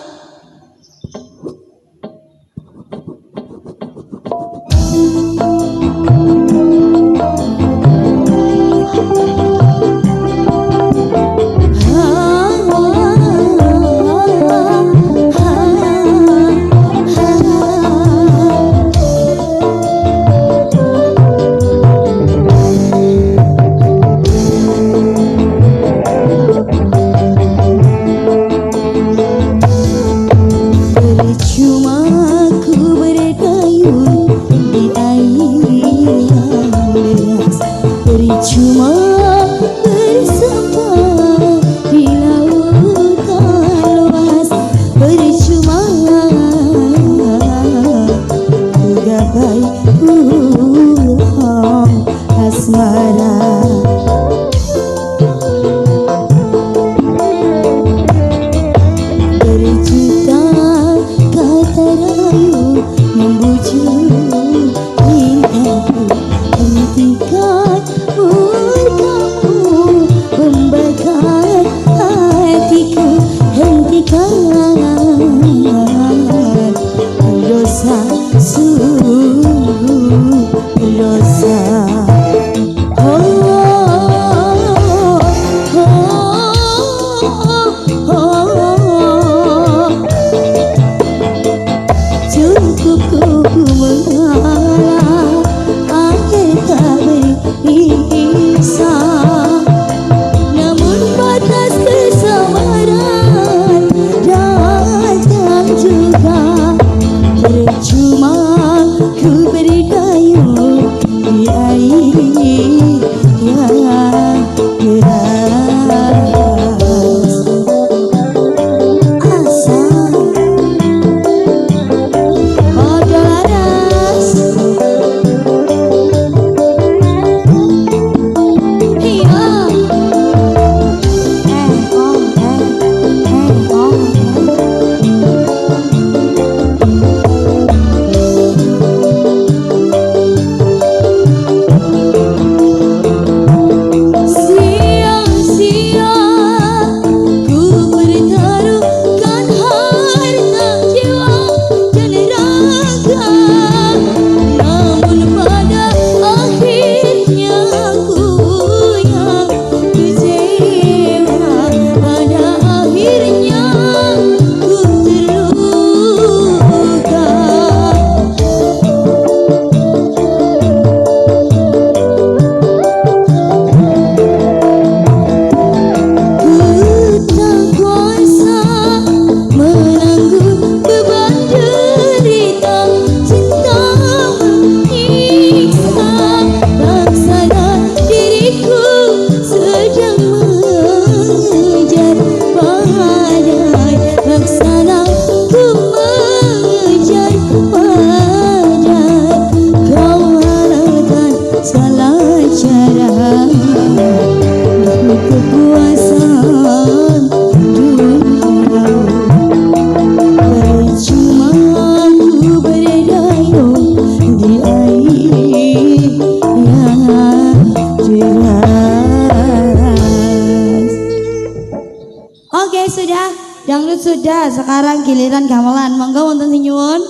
Sudah, sekarang giliran gamelan. Monggo wonten sing nyuwun.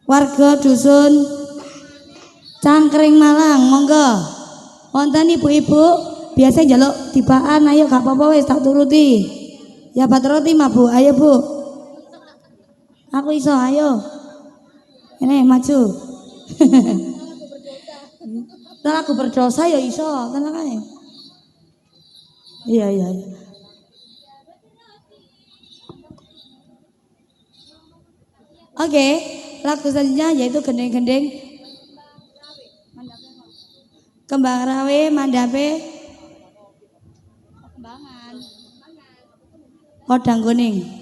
Warga dusun Cangkring Malang, monggo. Wonten ibu-ibu biasa njaluk tibaan, ayo gak apa-apa wis tak turuti. Ya patroti mah Bu, ayo Bu. Aku iso, ayo. Ini maju. Lagu berdosa ya iso, tenang ae. Iya. Oke, lagu selanjutnya yaitu gendeng-gendeng Kembang Rawe Mandape Kembangan Kodang Kuning.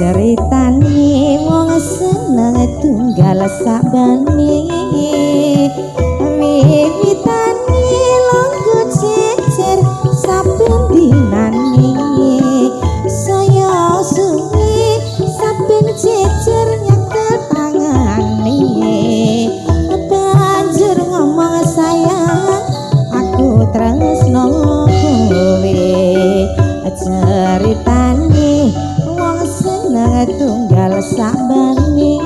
ceritane wong seneng tunggal sabane wiwitane longgo cecer saben dinane saya suwi saben cecer nyekel tangane banjur ngomong sayang aku tresno kowe ceritane wong seneng tunggal sabane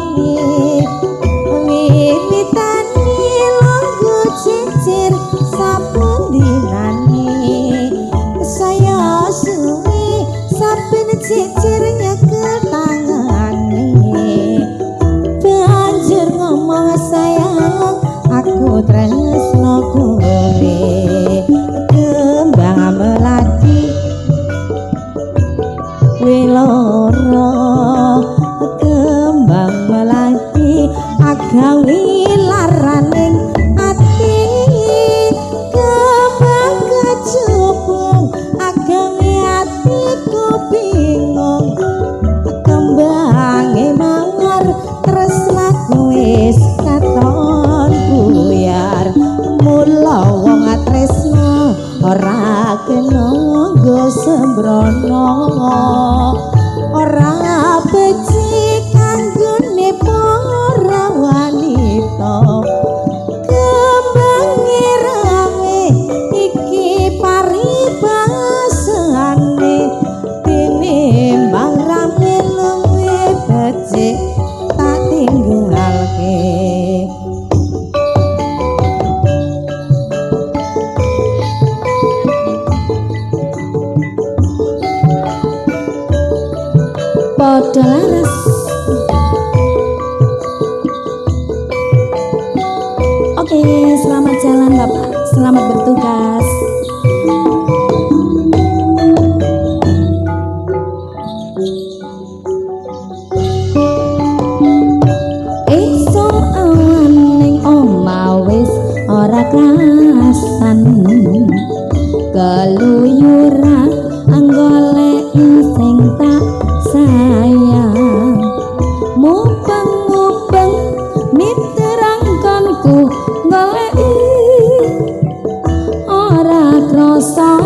wiwitane longgo cecer saben dinane saya suwi saben cecer nyekel tangane banjur ngomong sayang aku tresno kowe kembang melati wiloro kembang melati agawe laraning ati kembang kecubung agawe atiku bingung kembange mawar tresnaku wis katon buyar mula wong tresno ora kena nggo sembrono ora becik kanggone para wanita kembang irame iki paribasane tinimbang rame luwe becik tak tinggalke. Padha laras oke, selamat jalan Bapak, selamat bertugas. Esuk awan ning omah wis ora krasan keluyuran anggolek sing tak sayang mupeng-mupeng miterangkanku goleki ora krasa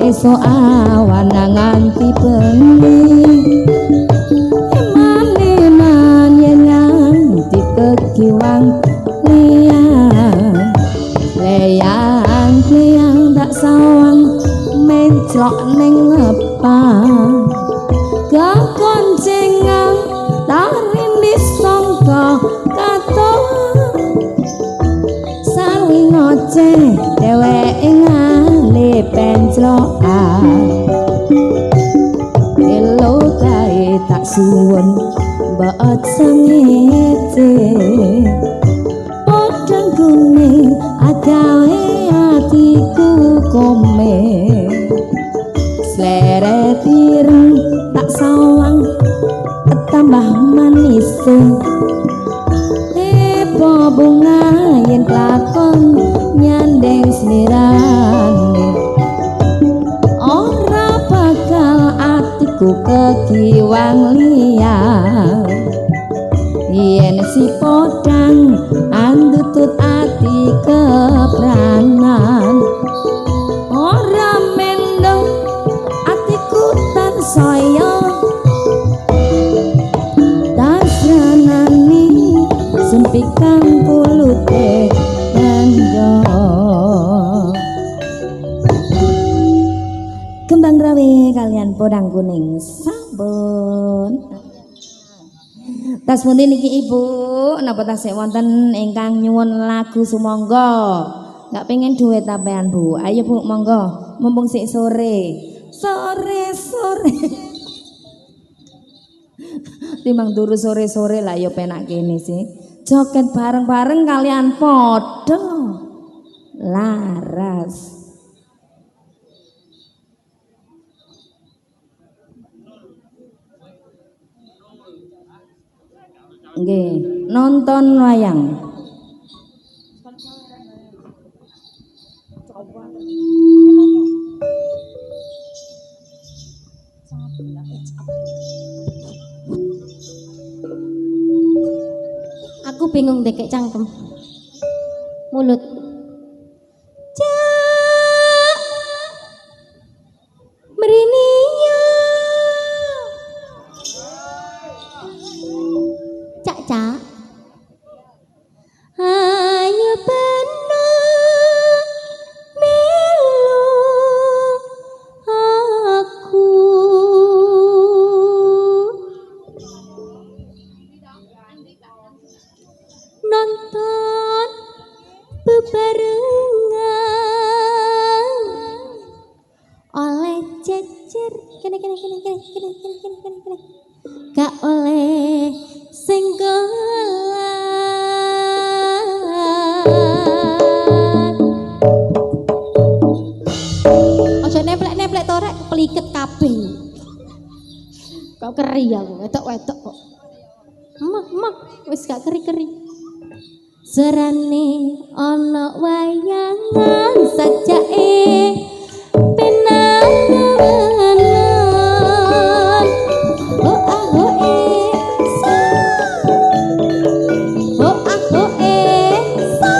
esuk awan nganti bengi emane yen nganti kekiwang leyang tak sawang menclok ning ngepang kekoncengan tarin sangka katon sawi ngoceh dheweke ngale penclokan elo kae tak suwun mbok sengece padang kuning agawe atiku komen sleret ireng tak sawang tambah manis tepo bunga yen lakon nyandeng slirane ora bakal atiku kekiwang liyan yen si podang andutut ati kepranan ora mendeng atiku tansaya tasranani sempikang pulute gandha kembang rawe kalian podang kuning sabun. Tas pundi niki Ibu, napa tasih wonten ingkang nyuwun lagu sumangga. Enggak pengen duit sampean Bu. Ayo Bu, monggo. Mumpung sik sore. Sore. Timbang turu sore-sore lah ya penak kene sih. Joget bareng-bareng kalian padha laras. Nggih, nonton wayang. bingung deh kayak cangkem. Mulut. Cak merininya. Cak cak. Hanya benar milu aku. Nonton bebarengan oleh cecer kene gak oleh senggolan ojo neplek torek peliket kabeh kok keri aku wedok kok mak wis gak keri serane ana wayangan sajake penanganan oh ah oh sa oh ah oh sa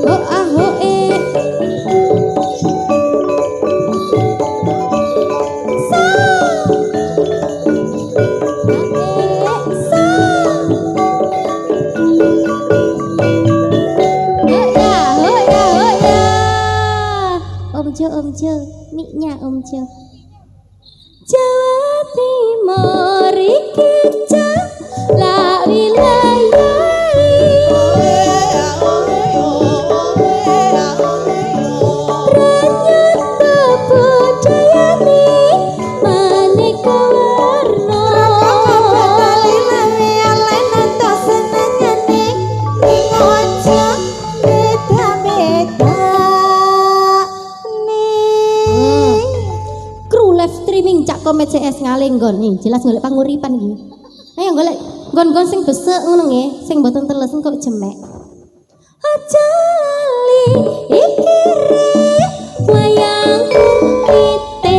oh ah oh sa Om Jo, miknya Om Jo. Jawa Timur iki la wilayah ternyata budayane maneka warna nonton senengane ning ojo beda-beda. Live streaming Cak Komet CS ngalenggon nih jelas golek panguripan iki. Ayo golek nggon-nggon sing besek ngono nggih, sing mboten teles kok jemek. Aja lali iki re wayang kite.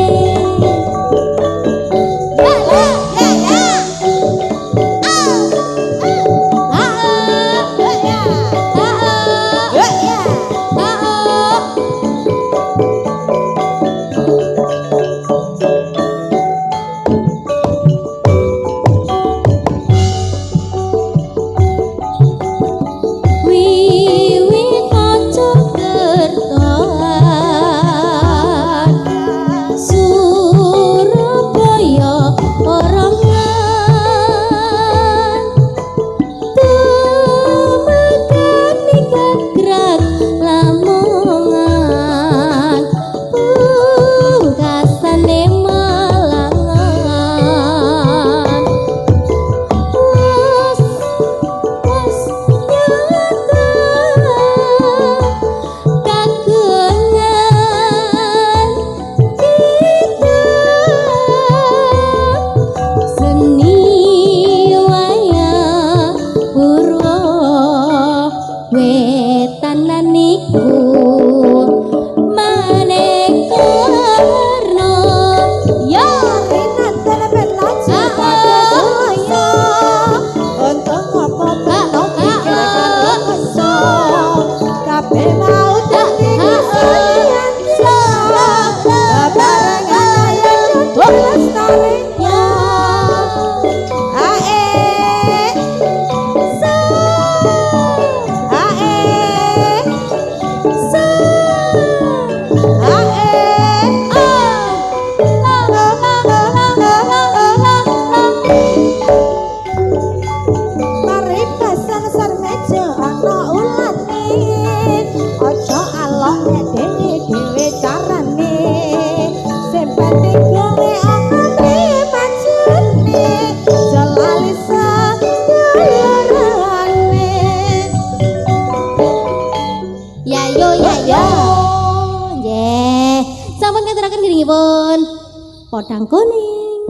Podang kuning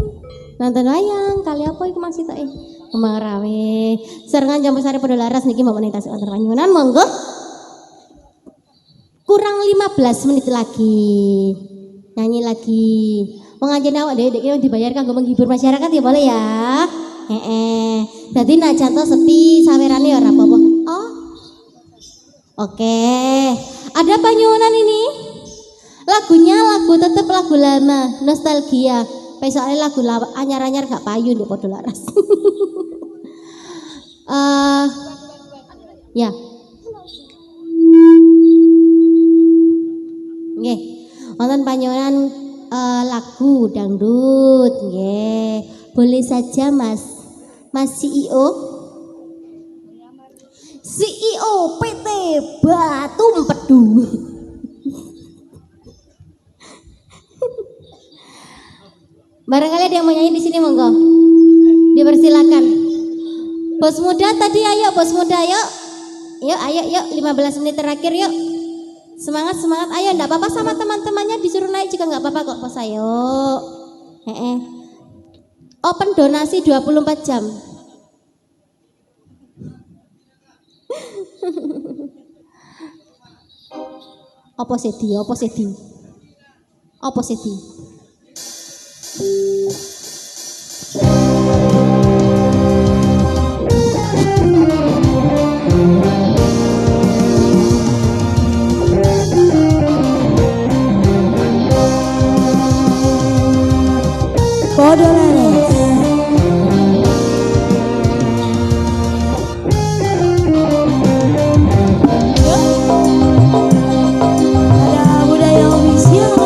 nonton wayang kali apa iku masih tak Kembang Rawe serengan Jambu Sari pada laras niki mbak menit tasik antar Panyunan monggo kurang 15 menit lagi nyanyi lagi pengajian awak dek dibayar kanggo menghibur masyarakat ya boleh ya Dadi najan to sepi sawerane ora apa-apa. Oh. Oke. Ada panyuwunan ini? Lagunya lagu tetep lagu lama, nostalgia. Soalnya lagu anyar-anyar gak payu ndek padha laras. Ya. Nggih. Wonten panyuwunan lagu dangdut nggih. Boleh saja Mas CEO. CEO PT Batu Empedu. Barangkali ada yang mau nyanyi di sini, monggo. Dipersilakan. Bos muda tadi, ayo bos muda, yuk. Yuk, ayo, yuk 15 menit terakhir yuk. Semangat, semangat. Ayo, enggak apa-apa sama teman-temannya disuruh naik juga enggak apa-apa kok, bos. Ayo. Open donasi 24 jam. Apa sedi? Ada budaya ofisial.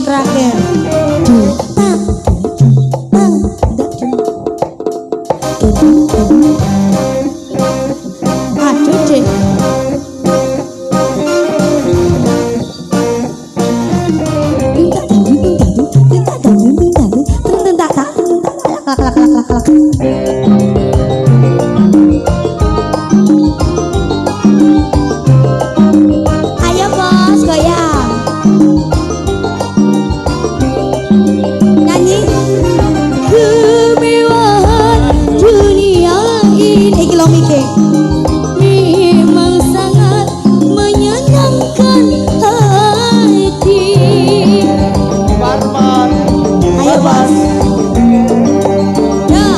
terakhir. Aduh deh. Ayo bos, goyang. Nyanyi. Kemewahan dunia ini iki lho mikir. Memang sangat menyenangkan hati. Parman. Ayo bos. Ya.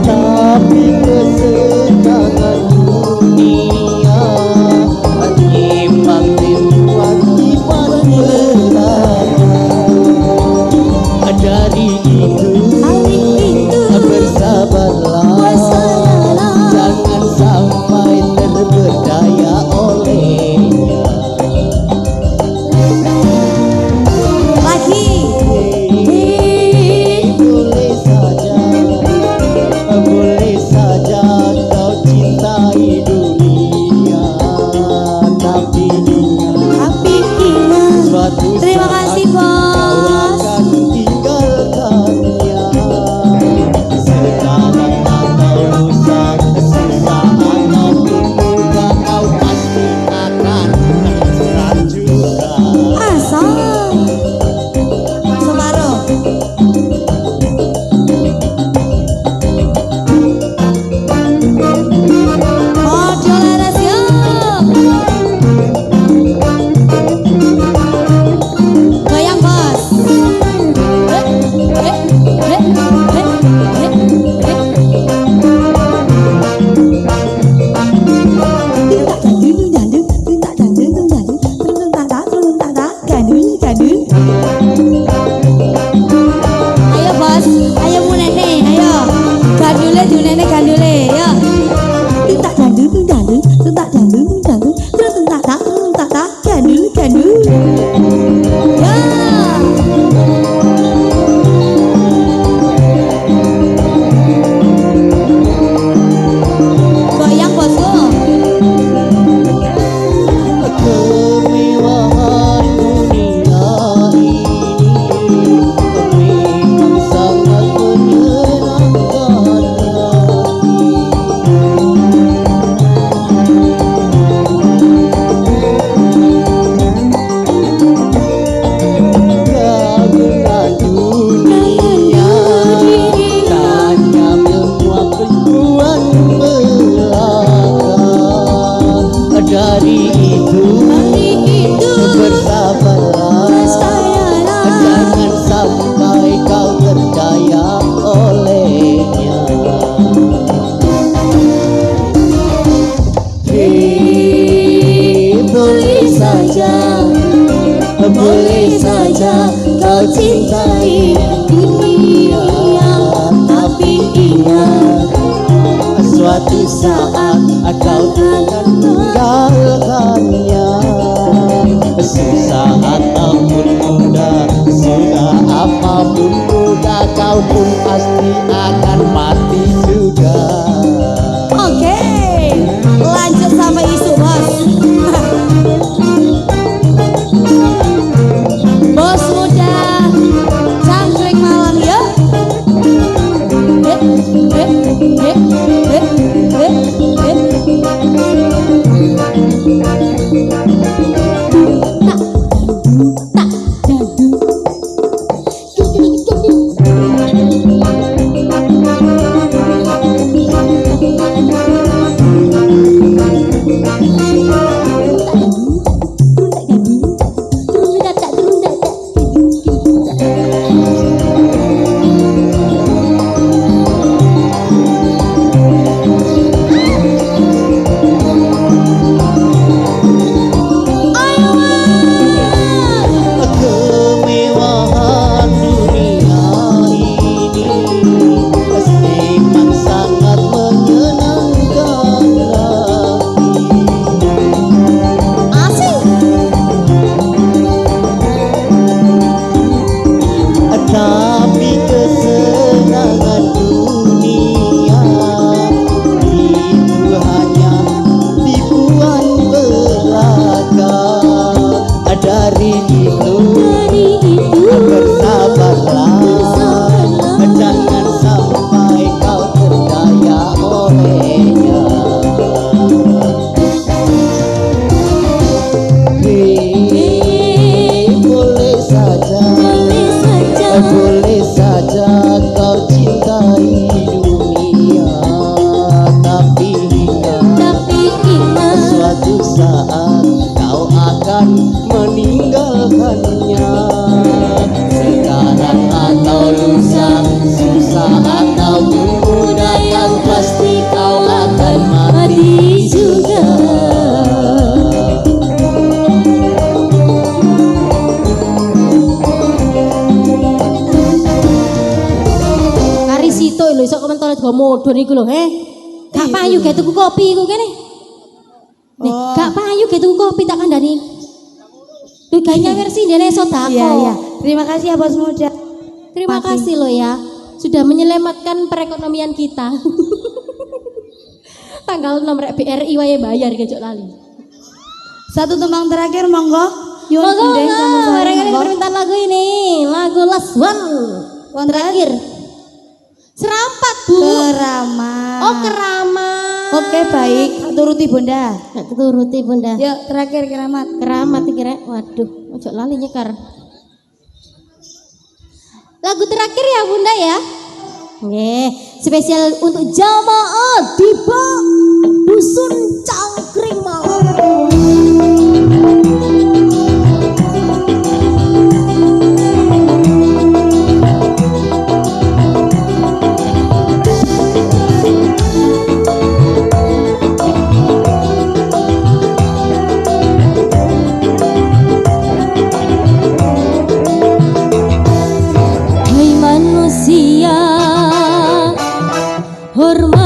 Tapi kesenangan dunia menyimpan rinduan iman belaka. Dari itu bersabarlah, jangan sampai terberdaya olehnya. Lagi. Boleh saja kau cintai dunia, tapi ingat suatu Terima saat kasih kau bos. akan tinggalkannya. Sekarang atau kau cintai dunia, tapi ingat suatu saat kau akan tinggalkannya. Susah ataupun mudah, sudah apapun mudah, kau pun pasti akan mati juga. Oke, lanjut sampai isu bos. Bos muda, cangkring malam ya. Kemewahan dunia ini memang sangat menyenangkan hati. Tapi kesenangan dunia itu hanya tipuan belaka. Dari itu bersabarlah, jangan sampai kau terdaya olehnya. Boleh saja kau cintai dunia, tapi ingat suatu saat kau akan meninggalkannya. Sekarang atau lusa, susah atau mudah, kan pasti kau akan mati juga. Karisito lho iso komentar go modon iku lho, Gak payu ge tuku kopi iku kene. Nih, gak payu ge tuku kopi tak kandhani. Lho gayanya versi dene sodako. Iya. Terima kasih ya bos muda. Terima kasih loh ya, sudah menyelamatkan perekonomian kita. Tanggal 6 rek BRI wae bayar kecok lali. Satu tembang terakhir monggo. Yun Monggo, Sundeng sama mereka permintaan lagu ini, lagu last one. Terakhir. Serampat Bu. Keramat. Oh keramat. Oke baik, turuti bunda. Nak turuti bunda. Yuk terakhir keramat. Keramat kira. Waduh, ojo lali nyekar. Lagu terakhir ya bunda ya. Oke, spesial untuk jamaah di Dusun Cangkring Malam. Hai manusia, hormat